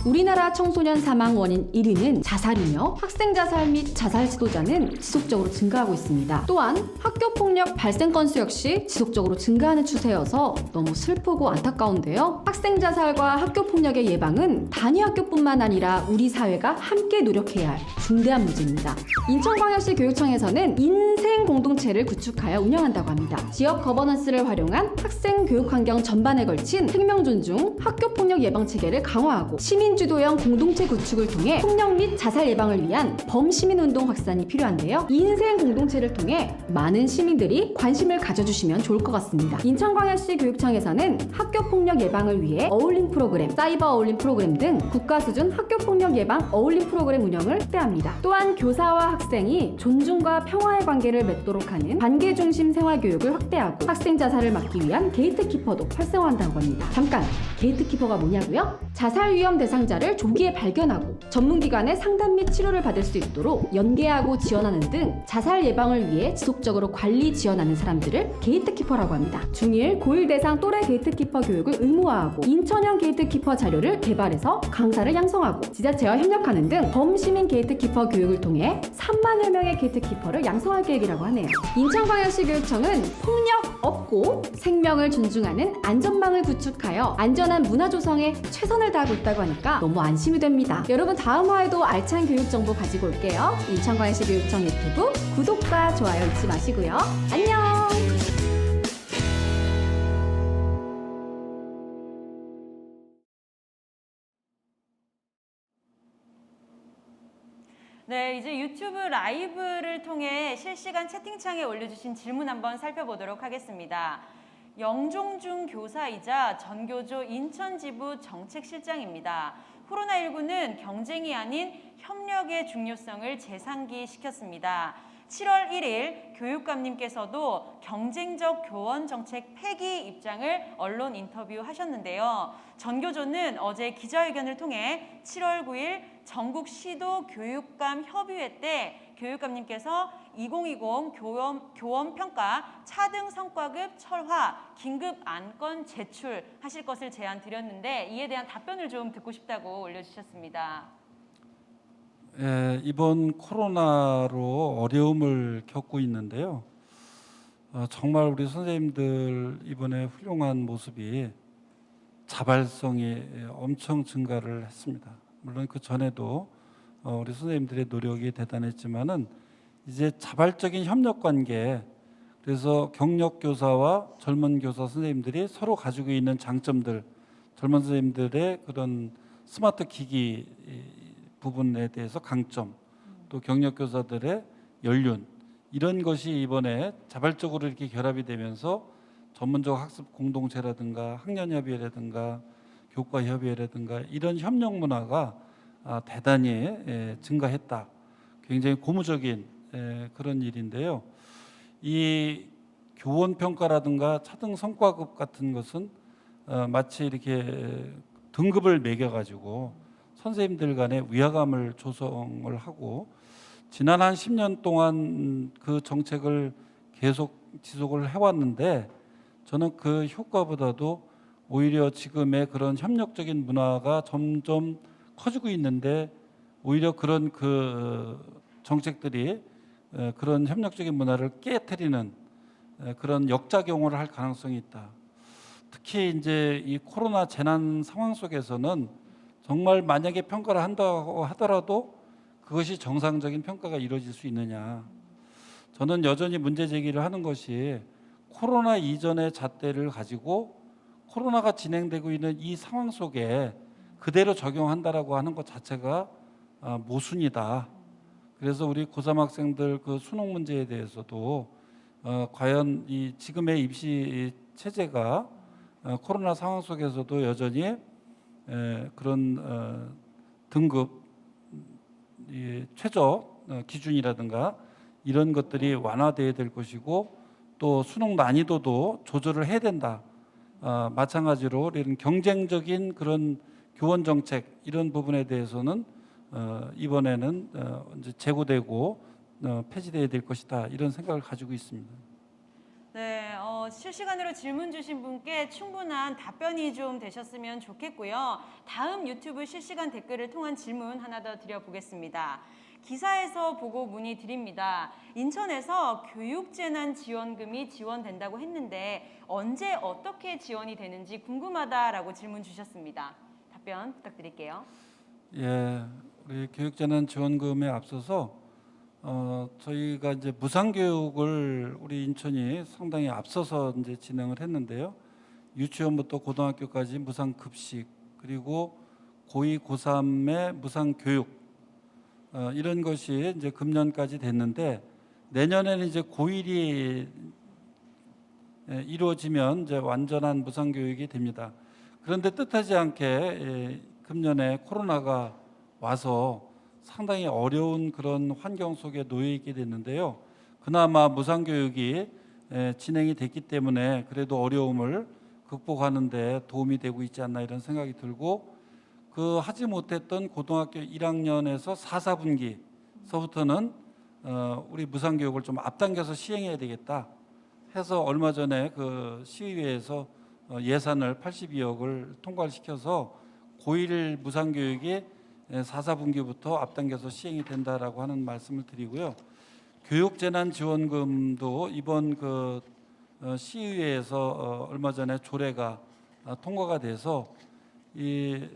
우리나라 청소년 사망 원인 1위는 자살이며 학생 자살 및 자살 시도자는 지속적으로 증가하고 있습니다. 또한 학교 폭력 발생 건수 역시 지속적으로 증가하는 추세여서 너무 슬프고 안타까운데요. 학생 자살과 학교 폭력의 예방은 단위 학교뿐만 아니라 우리 사회가 함께 노력해야 할 중대한 문제입니다. 인천광역시 교육청에서는 인생 공동체를 구축하여 운영한다고 합니다. 지역 거버넌스를 활용한 학생 교육 환경 전반에 걸친 생명 존중, 학교 폭력 예방 체계를 강화하고 시민 주도형 공동체 구축을 통해 폭력 및 자살 예방을 위한 범시민 운동 확산이 필요한데요. 인생 공동체를 통해 많은 시민들이 관심을 가져주시면 좋을 것 같습니다. 인천광역시 교육청에서는 학교 폭력 예방을 위해 어울림 프로그램, 사이버 어울림 프로그램 등 국가 수준 학교 폭력 예방 어울림 프로그램 운영을 확대합니다. 또한 교사와 학생이 존중과 평화의 관계를 맺도록 하는 관계 중심 생활 교육을 확대하고 학생 자살을 막기 위한 게이트키퍼도 활성화한다고 합니다. 잠깐, 게이트키퍼가 뭐냐고요? 자살 위험 대상자를 조기에 발견하고 전문기관의 상담 및 치료를 받을 수 있도록 연계하고 지원하는 등 자살 예방을 위해 지속적으로 관리 지원하는 사람들을 게이트키퍼라고 합니다. 중1, 고1 대상 또래 게이트키퍼 교육을 의무화하고 인천형 게이트키퍼 자료를 개발해서 강사를 양성하고 지자체와 협력하는 등 범시민 게이트키퍼 교육을 통해 3만여 명의 게이트키퍼를 양성할 계획이라고 하네요. 인천광역시 교육청은 폭력 없고 생명을 존중하는 안전망을 구축하여 안전한 문화 조성에 최선을 다하고 있다고 하니까 너무 안심이 됩니다. 여러분 다음 화에도 알찬 교육 정보 가지고 올게요. 인천광역시 교육청 유튜브 구독과 좋아요 잊지 마시고요. 안녕! 네, 이제 유튜브 라이브를 통해 실시간 채팅창에 올려주신 질문 한번 살펴보도록 하겠습니다. 영종중 교사이자 전교조 인천지부 정책실장입니다. 코로나19는 경쟁이 아닌 협력의 중요성을 재상기시켰습니다. 7월 1일 교육감님께서도 경쟁적 교원 정책 폐기 입장을 언론 인터뷰하셨는데요. 전교조는 어제 기자회견을 통해 7월 9일 전국 시도 교육감 협의회 때 교육감님께서 2020 교원 평가 차등 성과급 철화 긴급 안건 제출하실 것을 제안 드렸는데 이에 대한 답변을 좀 듣고 싶다고 올려주셨습니다. 이번 코로나로 어려움을 겪고 있는데요. 정말 우리 선생님들 이번에 훌륭한 모습이 자발성이 엄청 증가를 했습니다. 물론 그 전에도 우리 선생님들의 노력이 대단했지만은 이제 자발적인 협력 관계 그래서 경력 교사와 젊은 교사 선생님들이 서로 가지고 있는 장점들, 젊은 선생님들의 그런 스마트 기기 부분에 대해서 강점, 또 경력 교사들의 연륜, 이런 것이 이번에 자발적으로 이렇게 결합이 되면서 전문적 학습 공동체라든가 학년협의회라든가 교과협의회라든가 이런 협력 문화가 대단히 증가했다. 굉장히 고무적인 그런 일인데요. 이 교원 평가라든가 차등 성과급 같은 것은 마치 이렇게 등급을 매겨가지고 선생님들 간에 위화감을 조성을 하고 지난 한 10년 동안 그 정책을 계속 지속을 해왔는데 저는 그 효과보다도 오히려 지금의 그런 협력적인 문화가 점점 커지고 있는데 오히려 그런 그 정책들이 그런 협력적인 문화를 깨트리는 그런 역작용을 할 가능성이 있다. 특히 이제 이 코로나 재난 상황 속에서는 정말 만약에 평가를 한다고 하더라도 그것이 정상적인 평가가 이루어질 수 있느냐. 저는 여전히 문제 제기를 하는 것이 코로나 이전의 잣대를 가지고 코로나가 진행되고 있는 이 상황 속에 그대로 적용한다라고 하는 것 자체가 모순이다. 그래서 우리 고3 학생들 그 수능 문제에 대해서도 과연 이 지금의 입시 체제가 코로나 상황 속에서도 여전히 그런 등급 최저 기준이라든가 이런 것들이 완화돼야 될 것이고 또 수능 난이도도 조절을 해야 된다. 마찬가지로 이런 경쟁적인 그런 교원 정책 이런 부분에 대해서는 이번에는 이제 재고되고 폐지돼야 될 것이다. 이런 생각을 가지고 있습니다. 네, 실시간으로 질문 주신 분께 충분한 답변이 좀 되셨으면 좋겠고요. 다음 유튜브 실시간 댓글을 통한 질문 하나 더 드려보겠습니다. 기사에서 보고 문의드립니다. 인천에서 교육재난지원금이 지원된다고 했는데 언제 어떻게 지원이 되는지 궁금하다라고 질문 주셨습니다. 답변 부탁드릴게요. 예, 우리 교육재난지원금에 앞서서 저희가 이제 무상교육을 우리 인천이 상당히 앞서서 이제 진행을 했는데요. 유치원부터 고등학교까지 무상급식 그리고 고2, 고3의 무상교육 이런 것이 이제 금년까지 됐는데 내년에는 이제 고1이 이루어지면 이제 완전한 무상교육이 됩니다. 그런데 뜻하지 않게 금년에 코로나가 와서 상당히 어려운 그런 환경 속에 놓여 있게 됐는데요. 그나마 무상교육이 진행이 됐기 때문에 그래도 어려움을 극복하는 데 도움이 되고 있지 않나 이런 생각이 들고 그 하지 못했던 고등학교 1학년에서 4, 4분기서부터는 우리 무상교육을 좀 앞당겨서 시행해야 되겠다 해서 얼마 전에 그 시의회에서 예산을 82억을 통과를 시켜서 고1 무상교육이 4, 4분기부터 앞당겨서 시행이 된다라고 하는 말씀을 드리고요. 교육재난지원금도 이번 그 시의회에서 얼마 전에 조례가 통과가 돼서 이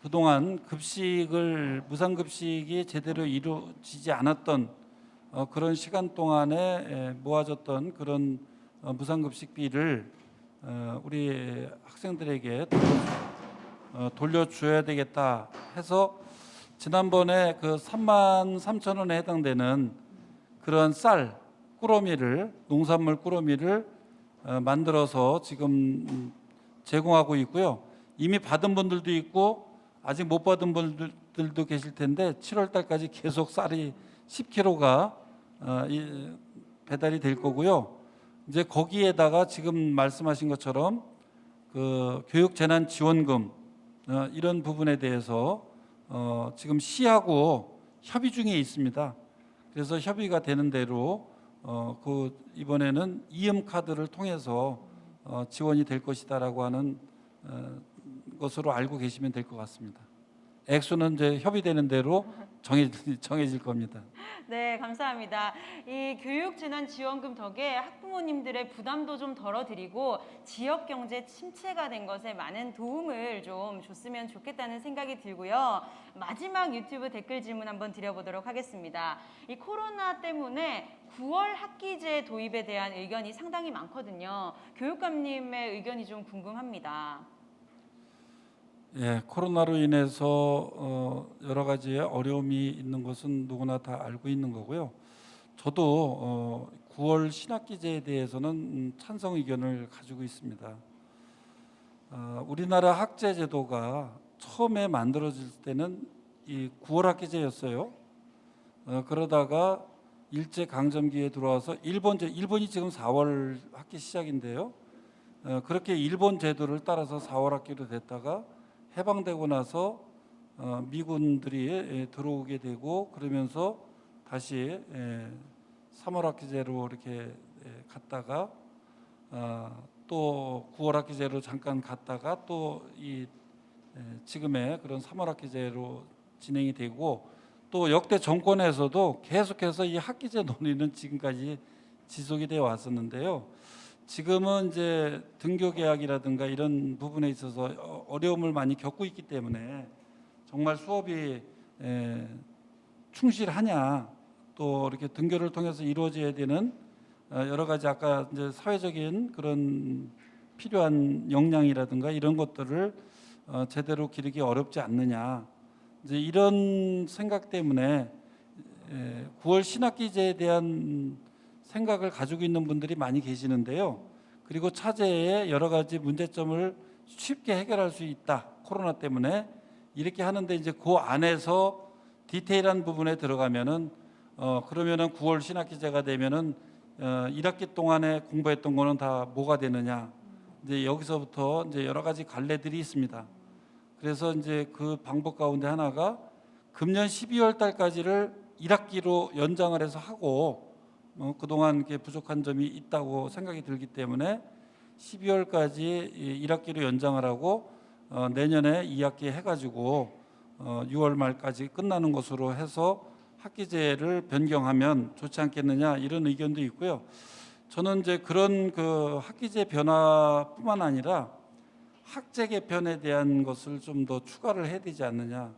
그동안 급식을 무상급식이 제대로 이루어지지 않았던 그런 시간 동안에 모아졌던 그런 무상급식비를 우리 학생들에게 돌려줘야 되겠다 해서 지난번에 그 33,000원에 해당되는 그런 쌀 꾸러미를 농산물 꾸러미를 만들어서 지금 제공하고 있고요. 이미 받은 분들도 있고 아직 못 받은 분들도 계실 텐데 7월 달까지 계속 쌀이 10kg가 배달이 될 거고요. 이제 거기에다가 지금 말씀하신 것처럼 그 교육재난지원금 이런 부분에 대해서 지금 시하고 협의 중에 있습니다. 그래서 협의가 되는 대로 그 이번에는 이음 카드를 통해서 지원이 될 것이다라고 하는 것으로 알고 계시면 될 것 같습니다. 액수는 이제 협의되는 대로 정해질 겁니다. 네, 감사합니다. 이 교육재난지원금 덕에 학부모님들의 부담도 좀 덜어드리고 지역 경제 침체가 된 것에 많은 도움을 좀 줬으면 좋겠다는 생각이 들고요. 마지막 유튜브 댓글 질문 한번 드려보도록 하겠습니다. 이 코로나 때문에 9월 학기제 도입에 대한 의견이 상당히 많거든요. 교육감님의 의견이 좀 궁금합니다. 예, 코로나로 인해서 여러 가지의 어려움이 있는 것은 누구나 다 알고 있는 거고요. 저도 9월 신학기제에 대해서는 찬성 의견을 가지고 있습니다. 우리나라 학제 제도가 처음에 만들어질 때는 이 9월 학기제였어요. 그러다가 일제 강점기에 들어와서 일본이 지금 4월 학기 시작인데요. 그렇게 일본 제도를 따라서 4월 학기로 됐다가 해방되고 나서 미군들이 들어오게 되고 그러면서 다시 3월 학기제로 이렇게 갔다가 또 9월 학기제로 잠깐 갔다가 또 이 지금의 그런 3월 학기제로 진행이 되고 또 역대 정권에서도 계속해서 이 학기제 논의는 지금까지 지속이 되어 왔었는데요. 지금은 이제 등교 계약이라든가 이런 부분에 있어서 어려움을 많이 겪고 있기 때문에 정말 수업이 충실하냐 또 이렇게 등교를 통해서 이루어져야 되는 여러 가지 아까 이제 사회적인 그런 필요한 역량이라든가 이런 것들을 제대로 기르기 어렵지 않느냐 이제 이런 생각 때문에 9월 신학기제에 대한 생각을 가지고 있는 분들이 많이 계시는데요. 그리고 차제의 여러 가지 문제점을 쉽게 해결할 수 있다. 코로나 때문에 이렇게 하는데 이제 그 안에서 디테일한 부분에 들어가면은 그러면은 9월 신학기제가 되면은 1학기 동안에 공부했던 거는 다 뭐가 되느냐. 이제 여기서부터 이제 여러 가지 갈래들이 있습니다. 그래서 이제 그 방법 가운데 하나가 금년 12월 달까지를 1학기로 연장을 해서 하고 그동안 이렇게 부족한 점이 있다고 생각이 들기 때문에 12월까지 1학기로 연장을 하고 내년에 2학기 해가지고 6월 말까지 끝나는 것으로 해서 학기제를 변경하면 좋지 않겠느냐 이런 의견도 있고요. 저는 이제 그런 그 학기제 변화뿐만 아니라 학제 개편에 대한 것을 좀 더 추가를 해야 되지 않느냐.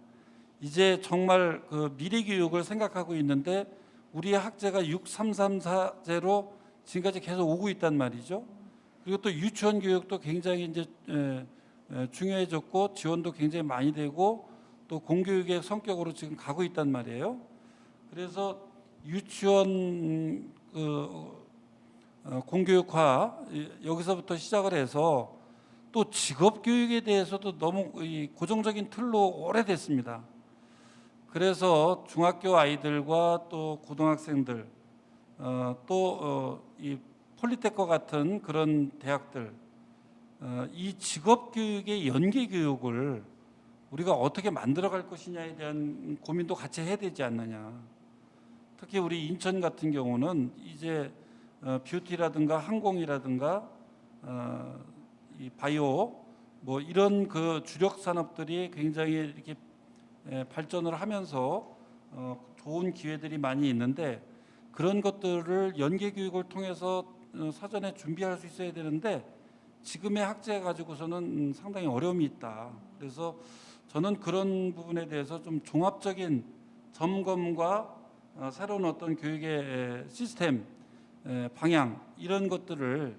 이제 정말 그 미래 교육을 생각하고 있는데 우리의 학제가 6334제로 지금까지 계속 오고 있단 말이죠. 그리고 또 유치원 교육도 굉장히 이제 중요해졌고 지원도 굉장히 많이 되고 또 공교육의 성격으로 지금 가고 있단 말이에요. 그래서 유치원 공교육화 여기서부터 시작을 해서 또 직업 교육에 대해서도 너무 고정적인 틀로 오래됐습니다. 그래서 중학교 아이들과 또 고등학생들 또 이 폴리텍과 같은 그런 대학들 이 직업 교육의 연계 교육을 우리가 어떻게 만들어갈 것이냐에 대한 고민도 같이 해야 되지 않느냐. 특히 우리 인천 같은 경우는 이제 뷰티라든가 항공이라든가 이 바이오 뭐 이런 그 주력 산업들이 굉장히 이렇게 발전을 하면서 좋은 기회들이 많이 있는데 그런 것들을 연계 교육을 통해서 사전에 준비할 수 있어야 되는데 지금의 학제 가지고서는 상당히 어려움이 있다. 그래서 저는 그런 부분에 대해서 좀 종합적인 점검과 새로운 어떤 교육의 시스템 방향 이런 것들을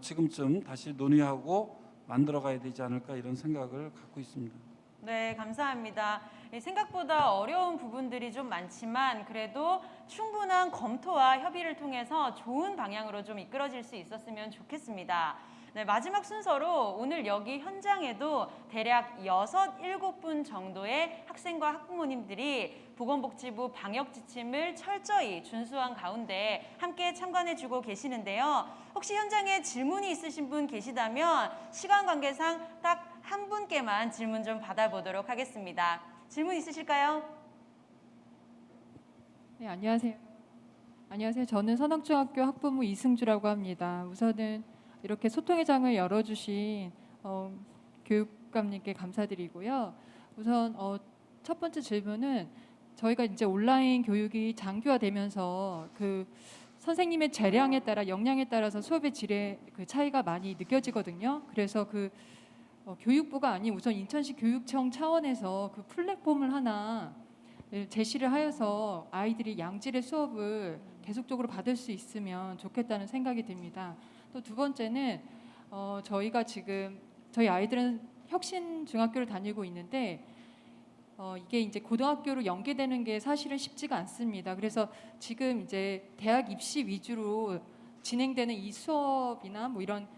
지금쯤 다시 논의하고 만들어가야 되지 않을까 이런 생각을 갖고 있습니다. 네, 감사합니다. 생각보다 어려운 부분들이 좀 많지만 그래도 충분한 검토와 협의를 통해서 좋은 방향으로 좀 이끌어질 수 있었으면 좋겠습니다. 네, 마지막 순서로 오늘 여기 현장에도 대략 6, 7분 정도의 학생과 학부모님들이 보건복지부 방역 지침을 철저히 준수한 가운데 함께 참관해주고 계시는데요. 혹시 현장에 질문이 있으신 분 계시다면 시간 관계상 딱 한 분께만 질문 좀 받아보도록 하겠습니다. 질문 있으실까요? 네, 안녕하세요. 안녕하세요. 저는 선흥중학교 학부모 이승주라고 합니다. 우선은 이렇게 소통의 장을 열어주신 교육감님께 감사드리고요. 우선 첫 번째 질문은 저희가 이제 온라인 교육이 장기화되면서 그 선생님의 재량에 따라 역량에 따라서 수업의 질의 그 차이가 많이 느껴지거든요. 그래서 교육부가 아닌 우선 인천시 교육청 차원에서 그 플랫폼을 하나 제시를 하여서 아이들이 양질의 수업을 계속적으로 받을 수 있으면 좋겠다는 생각이 듭니다. 또 두 번째는 저희가 지금 저희 아이들은 혁신 중학교를 다니고 있는데 이게 이제 고등학교로 연계되는 게 사실은 쉽지가 않습니다. 그래서 지금 이제 대학 입시 위주로 진행되는 이 수업이나 뭐 이런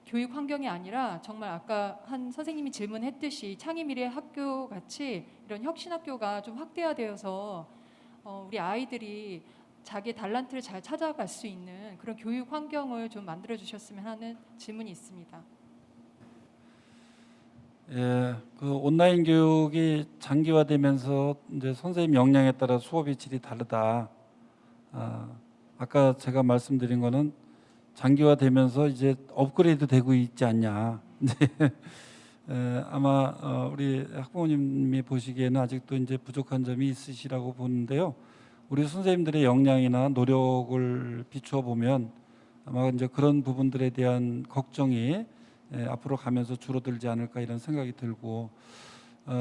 교육 환경이 아니라 정말 아까 한 선생님이 질문했듯이 창의미래 학교 같이 이런 혁신 학교가 좀 확대화되어서 우리 아이들이 자기의 달란트를 잘 찾아갈 수 있는 그런 교육 환경을 좀 만들어 주셨으면 하는 질문이 있습니다. 예, 그 온라인 교육이 장기화되면서 이제 선생님 역량에 따라 수업의 질이 다르다. 아까 제가 말씀드린 거는 장기화되면서 이제 업그레이드 되고 있지 않냐. 아마 우리 학부모님이 보시기에는 아직도 이제 부족한 점이 있으시라고 보는데요. 우리 선생님들의 역량이나 노력을 비추어 보면 아마 이제 그런 부분들에 대한 걱정이 앞으로 가면서 줄어들지 않을까 이런 생각이 들고,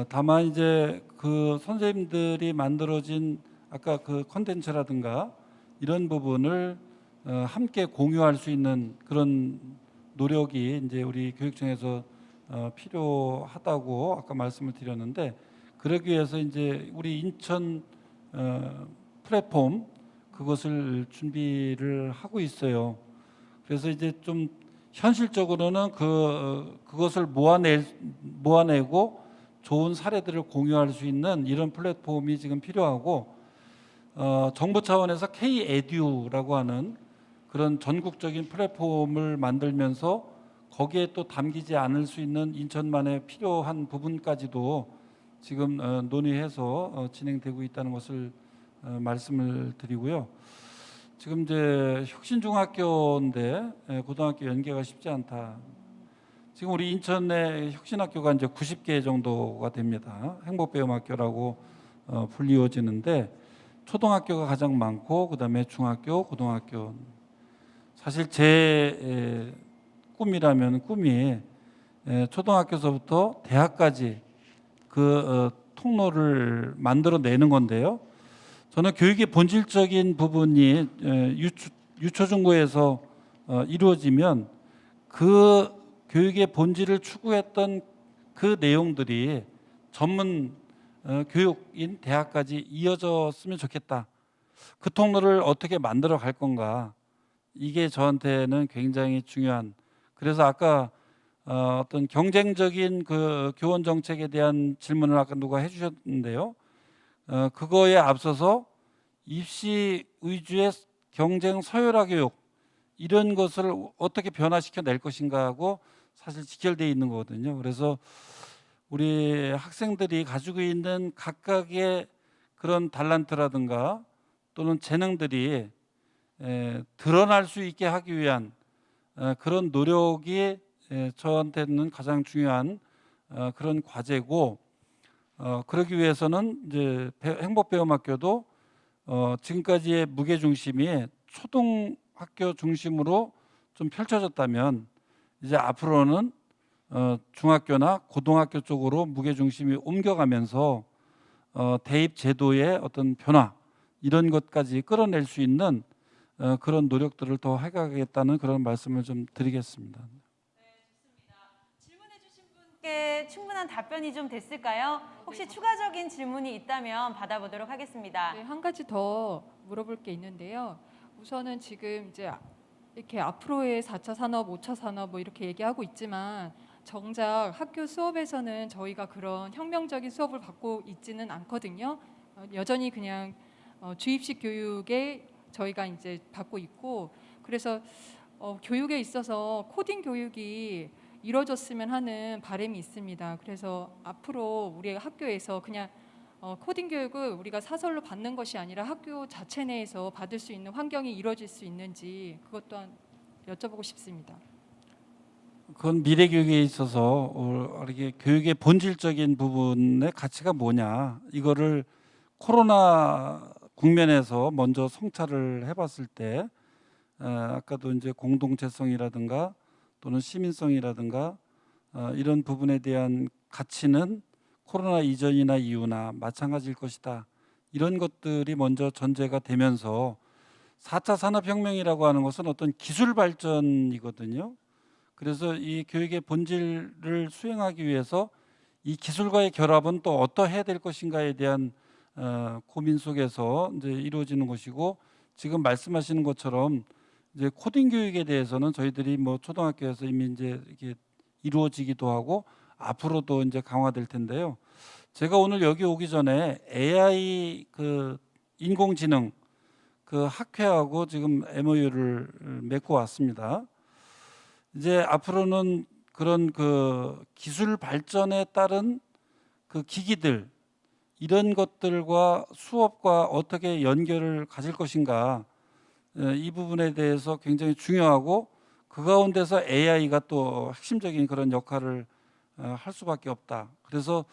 다만 이제 그 선생님들이 만들어진 아까 그 컨텐츠라든가 이런 부분을 함께 공유할 수 있는 그런 노력이 이제 우리 교육청에서 필요하다고 아까 말씀을 드렸는데, 그러기 위해서 이제 우리 인천 플랫폼 그것을 준비를 하고 있어요. 그래서 이제 좀 현실적으로는 그것을 모아내고 좋은 사례들을 공유할 수 있는 이런 플랫폼이 지금 필요하고, 정부 차원에서 K-EDU라고 하는 그런 전국적인 플랫폼을 만들면서 거기에 또 담기지 않을 수 있는 인천만의 필요한 부분까지도 지금 논의해서 진행되고 있다는 것을 말씀을 드리고요. 지금 이제 혁신중학교인데 고등학교 연계가 쉽지 않다. 지금 우리 인천의 혁신학교가 이제 90개 정도가 됩니다. 행복배움학교라고 불리워지는데 초등학교가 가장 많고 그다음에 중학교, 고등학교. 사실 제 꿈이 초등학교서부터 대학까지 그 통로를 만들어내는 건데요. 저는 교육의 본질적인 부분이 유초중고에서 이루어지면 그 교육의 본질을 추구했던 그 내용들이 전문 교육인 대학까지 이어졌으면 좋겠다. 그 통로를 어떻게 만들어 갈 건가. 이게 저한테는 굉장히 중요한. 그래서 아까 어떤 경쟁적인 그 교원 정책에 대한 질문을 아까 누가 해주셨는데요. 그거에 앞서서 입시 위주의 경쟁 서열화 교육 이런 것을 어떻게 변화시켜 낼 것인가 하고 사실 직결되어 있는 거거든요. 그래서 우리 학생들이 가지고 있는 각각의 그런 달란트라든가 또는 재능들이 드러날 수 있게 하기 위한 그런 노력이 저한테는 가장 중요한 그런 과제고, 그러기 위해서는 이제 행복배움학교도 지금까지의 무게 중심이 초등학교 중심으로 좀 펼쳐졌다면 이제 앞으로는 중학교나 고등학교 쪽으로 무게 중심이 옮겨가면서 대입 제도의 어떤 변화 이런 것까지 끌어낼 수 있는 그런 노력들을 더 해가겠다는 그런 말씀을 좀 드리겠습니다. 질문해 주신 분께 충분한 답변이 좀 됐을까요? 혹시 추가적인 질문이 있다면 받아보도록 하겠습니다. 네, 한 가지 더 물어볼 게 있는데요. 우선은 지금 이제 이렇게 앞으로의 4차 산업, 5차 산업 뭐 이렇게 얘기하고 있지만 정작 학교 수업에서는 저희가 그런 혁명적인 수업을 받고 있지는 않거든요. 여전히 그냥 주입식 교육에 저희가 이제 받고 있고, 그래서 교육에 있어서 코딩 교육이 이루어졌으면 하는 바람이 있습니다. 그래서 앞으로 우리 학교에서 그냥 코딩 교육을 우리가 사설로 받는 것이 아니라 학교 자체 내에서 받을 수 있는 환경이 이루어질 수 있는지 그것 또한 여쭤보고 싶습니다. 그건 미래 교육에 있어서 이렇게 교육의 본질적인 부분의 가치가 뭐냐, 이거를 코로나 국면에서 먼저 성찰을 해봤을 때 아까도 이제 공동체성이라든가 또는 시민성이라든가 이런 부분에 대한 가치는 코로나 이전이나 이후나 마찬가지일 것이다, 이런 것들이 먼저 전제가 되면서 4차 산업혁명이라고 하는 것은 어떤 기술 발전이거든요. 그래서 이 교육의 본질을 수행하기 위해서 이 기술과의 결합은 또 어떠해야 될 것인가에 대한 고민 속에서 이제 이루어지는 것이고, 지금 말씀하시는 것처럼 이제 코딩 교육에 대해서는 저희들이 뭐 초등학교에서 이미 이제 이렇게 이루어지기도 하고 앞으로도 이제 강화될 텐데요. 제가 오늘 여기 오기 전에 AI 그 인공지능 그 학회하고 지금 MOU를 맺고 왔습니다. 이제 앞으로는 그런 그 기술 발전에 따른 그 기기들, 이런 것들과 수업과 어떻게 연결을 가질 것인가, 이 부분에 대해서 굉장히 중요하고, 그 가운데서 AI가 또 핵심적인 그런 역할을 할 수밖에 없다. 그래서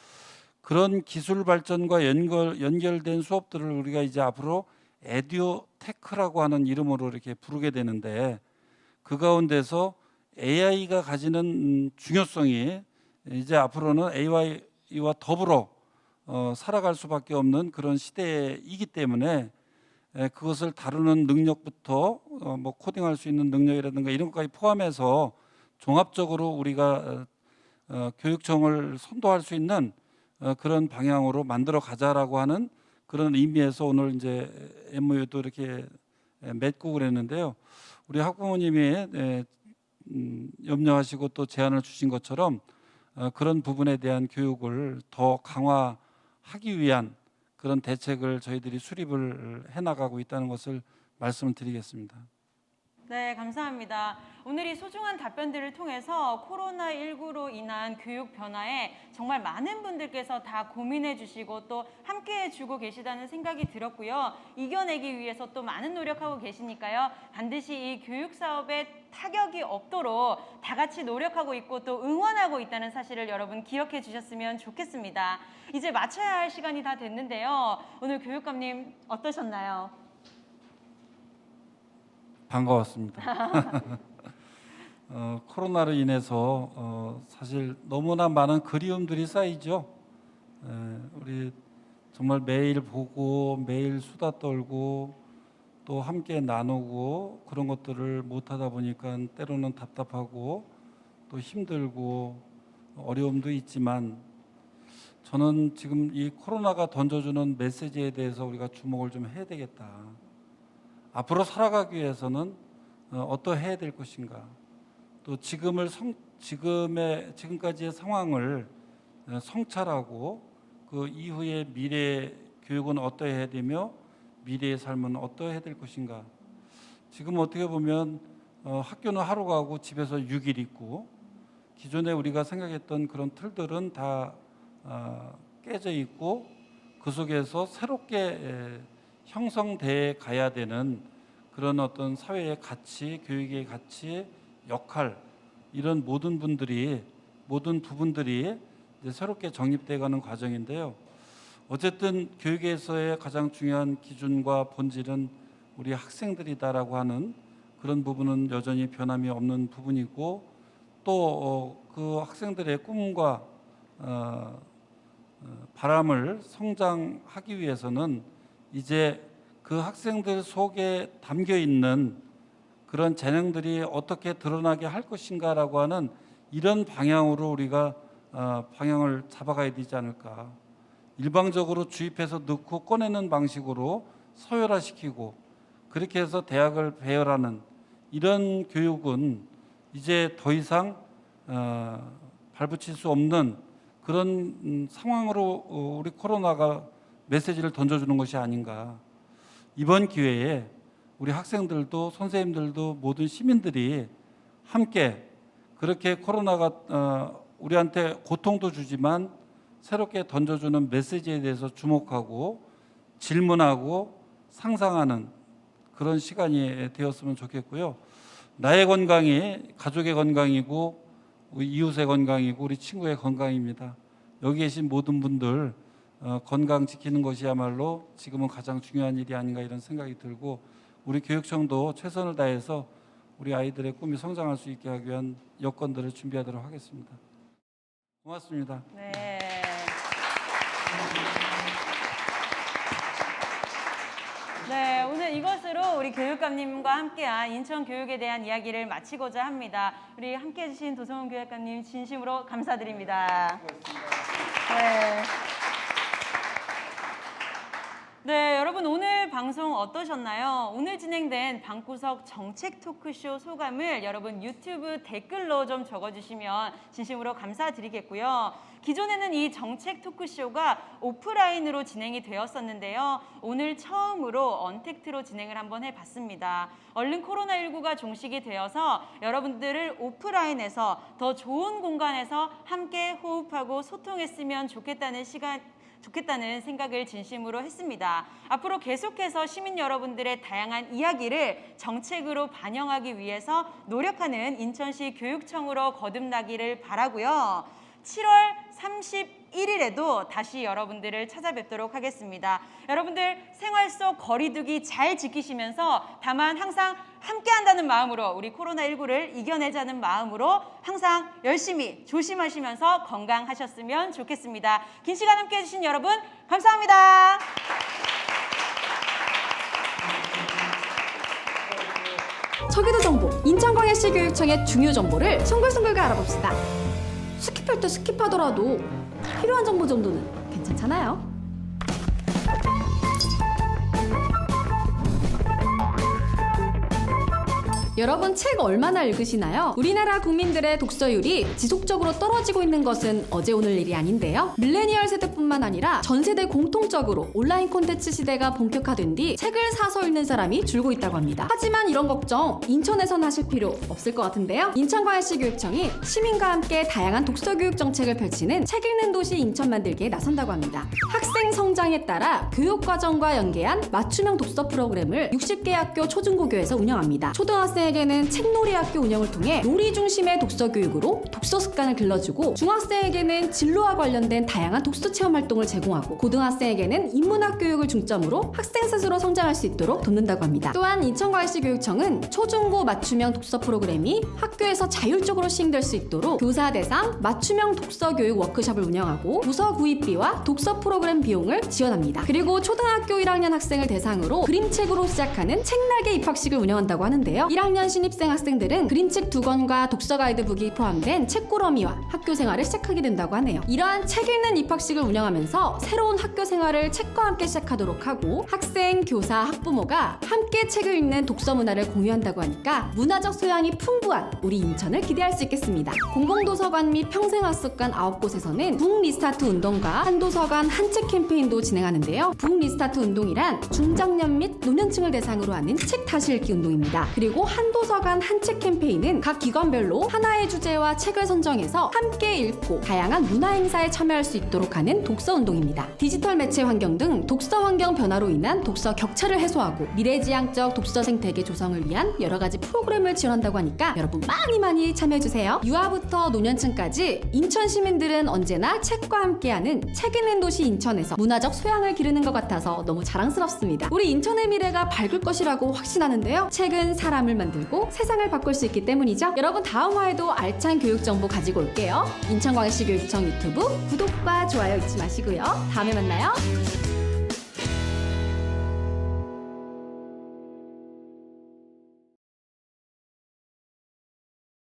그런 기술 발전과 연결된 수업들을 우리가 이제 앞으로 에듀테크라고 하는 이름으로 이렇게 부르게 되는데, 그 가운데서 AI가 가지는 중요성이 이제 앞으로는 AI와 더불어 살아갈 수밖에 없는 그런 시대이기 때문에 그것을 다루는 능력부터 뭐 코딩할 수 있는 능력이라든가 이런 것까지 포함해서 종합적으로 우리가 교육청을 선도할 수 있는 그런 방향으로 만들어 가자라고 하는 그런 의미에서 오늘 이제 MOU도 이렇게 맺고 그랬는데요. 우리 학부모님이 염려하시고 또 제안을 주신 것처럼 그런 부분에 대한 교육을 더 강화하기 위한 그런 대책을 저희들이 수립을 해나가고 있다는 것을 말씀을 드리겠습니다. 네, 감사합니다. 오늘 이 소중한 답변들을 통해서 코로나19로 인한 교육 변화에 정말 많은 분들께서 다 고민해 주시고 또 함께해 주고 계시다는 생각이 들었고요. 이겨내기 위해서 또 많은 노력하고 계시니까요. 반드시 이 교육 사업에 타격이 없도록 다 같이 노력하고 있고 또 응원하고 있다는 사실을 여러분 기억해 주셨으면 좋겠습니다. 이제 마쳐야 할 시간이 다 됐는데요. 오늘 교육감님 어떠셨나요? 반가웠습니다. 코로나로 인해서 사실 너무나 많은 그리움들이 쌓이죠. 우리 정말 매일 보고 매일 수다 떨고 또 함께 나누고 그런 것들을 못하다 보니까 때로는 답답하고 또 힘들고 어려움도 있지만, 저는 지금 이 코로나가 던져주는 메시지에 대해서 우리가 주목을 좀 해야 되겠다. 앞으로 살아가기 위해서는 어떠해야 될 것인가, 또 지금까지의 상황을 성찰하고 그 이후의 미래 교육은 어떠해야 되며 미래의 삶은 어떠해야 될 것인가. 지금 어떻게 보면 학교는 하루 가고 집에서 6일 있고, 기존에 우리가 생각했던 그런 틀들은 다 깨져 있고 그 속에서 새롭게 형성돼 가야 되는 그런 어떤 사회의 가치, 교육의 가치, 역할, 이런 모든 부분들이 이제 새롭게 정립돼 가는 과정인데요. 어쨌든 교육에서의 가장 중요한 기준과 본질은 우리 학생들이다라고 하는 그런 부분은 여전히 변함이 없는 부분이고, 또 그 학생들의 꿈과 바람을 성장하기 위해서는 이제 그 학생들 속에 담겨 있는 그런 재능들이 어떻게 드러나게 할 것인가라고 하는 이런 방향으로 우리가 방향을 잡아가야 되지 않을까. 일방적으로 주입해서 넣고 꺼내는 방식으로 서열화시키고 그렇게 해서 대학을 배열하는 이런 교육은 이제 더 이상 발붙일 수 없는 그런 상황으로 우리 코로나가 메시지를 던져주는 것이 아닌가. 이번 기회에 우리 학생들도 선생님들도 모든 시민들이 함께 그렇게 코로나가 우리한테 고통도 주지만 새롭게 던져주는 메시지에 대해서 주목하고 질문하고 상상하는 그런 시간이 되었으면 좋겠고요. 나의 건강이 가족의 건강이고 우리 이웃의 건강이고 우리 친구의 건강입니다. 여기 계신 모든 분들 건강 지키는 것이야말로 지금은 가장 중요한 일이 아닌가 이런 생각이 들고 우리 교육청도 최선을 다해서 우리 아이들의 꿈이 성장할 수 있게 하기 위한 여건들을 준비하도록 하겠습니다. 고맙습니다. 네. 네, 오늘 이것으로 우리 교육감님과 함께한 인천 교육에 대한 이야기를 마치고자 합니다. 우리 함께해 주신 도성훈 교육감님 진심으로 감사드립니다. 네. 네, 여러분 오늘 방송 어떠셨나요? 오늘 진행된 방구석 정책 토크쇼 소감을 여러분 유튜브 댓글로 좀 적어주시면 진심으로 감사드리겠고요. 기존에는 이 정책 토크쇼가 오프라인으로 진행이 되었었는데요. 오늘 처음으로 언택트로 진행을 한번 해봤습니다. 얼른 코로나19가 종식이 되어서 여러분들을 오프라인에서 더 좋은 공간에서 함께 호흡하고 소통했으면 좋겠다는 생각을 진심으로 했습니다. 앞으로 계속해서 시민 여러분들의 다양한 이야기를 정책으로 반영하기 위해서 노력하는 인천시 교육청으로 거듭나기를 바라고요. 7월 31일에도 다시 여러분들을 찾아뵙도록 하겠습니다. 여러분들 생활 속 거리두기 잘 지키시면서 다만 항상 함께한다는 마음으로 우리 코로나19를 이겨내자는 마음으로 항상 열심히 조심하시면서 건강하셨으면 좋겠습니다. 긴 시간 함께해 주신 여러분 감사합니다. 저기도 정보, 인천광역시 교육청의 중요 정보를 송글송글 알아봅시다. 스킵할 때 스킵하더라도 필요한 정보 정도는 괜찮잖아요. 여러분 책 얼마나 읽으시나요? 우리나라 국민들의 독서율이 지속적으로 떨어지고 있는 것은 어제 오늘 일이 아닌데요. 밀레니얼 세대뿐만 아니라 전 세대 공통적으로 온라인 콘텐츠 시대가 본격화된 뒤 책을 사서 읽는 사람이 줄고 있다고 합니다. 하지만 이런 걱정 인천에선 하실 필요 없을 것 같은데요. 인천광역시 교육청이 시민과 함께 다양한 독서 교육 정책을 펼치는 책 읽는 도시 인천 만들기에 나선다고 합니다. 학생 성장에 따라 교육과정과 연계한 맞춤형 독서 프로그램을 60개 학교 초중고교에서 운영합니다. 초등학생에게는 책놀이 학교 운영을 통해 놀이 중심의 독서 교육으로 독서 습관을 길러주고, 중학생에게는 진로와 관련된 다양한 독서 체험 활동을 제공하고, 고등학생에게는 인문학 교육을 중점으로 학생 스스로 성장할 수 있도록 돕는다고 합니다. 또한 인천광역시 교육청은 초중고 맞춤형 독서 프로그램이 학교에서 자율적으로 시행될 수 있도록 교사 대상 맞춤형 독서 교육 워크숍을 운영하고 부서 구입비와 독서 프로그램 비용을 지원합니다. 그리고 초등학교 1학년 학생을 대상으로 그림책으로 시작하는 책날개 입학식을 운영한다고 하는데요. 1학년 신입생 학생들은 그림책 2권과 독서 가이드북이 포함된 책꾸러미와 학교 생활을 시작하게 된다고 하네요. 이러한 책 읽는 입학식을 운영하면서 새로운 학교 생활을 책과 함께 시작하도록 하고, 학생, 교사, 학부모가 함께 책을 읽는 독서 문화를 공유한다고 하니까 문화적 소양이 풍부한 우리 인천을 기대할 수 있겠습니다. 공공도서관 및 평생학습관 9곳에서는 북리스타트 운동과 한도서관 한책 캠페인도 진행하는데요. 북리스타트 운동이란 중장년 및 노년층을 대상으로 하는 책 다시 읽기 운동입니다. 그리고 한도서관 한책 캠페인은 각 기관별로 하나의 주제와 책을 선정해서 함께 읽고 다양한 문화 행사에 참여할 수 있도록 하는 독서 운동입니다. 디지털 매체 환경 등 독서 환경 변화로 인한 독서 격차를 해소하고 미래지향적 독서 생태계 조성을 위한 여러 가지 프로그램을 지원한다고 하니까 여러분 많이 참여해주세요. 유아부터 노년층까지 인천 시민들은 언제나 책과 함께하는 책 읽는 도시 인천에서 문화적 소양을 기르는 것 같아서 너무 자랑스럽습니다. 우리 인천의 미래가 밝을 것이라고 확신하는데요. 책은 사람을 만들고 세상을 바꿀 수 있기 때문이죠. 여러분 다음 화에도 알찬 교육 정보 가지고 올게요. 인천광역시 교육청 유튜브 구독과 좋아요 잊지 마시고요. 다음에 만나요.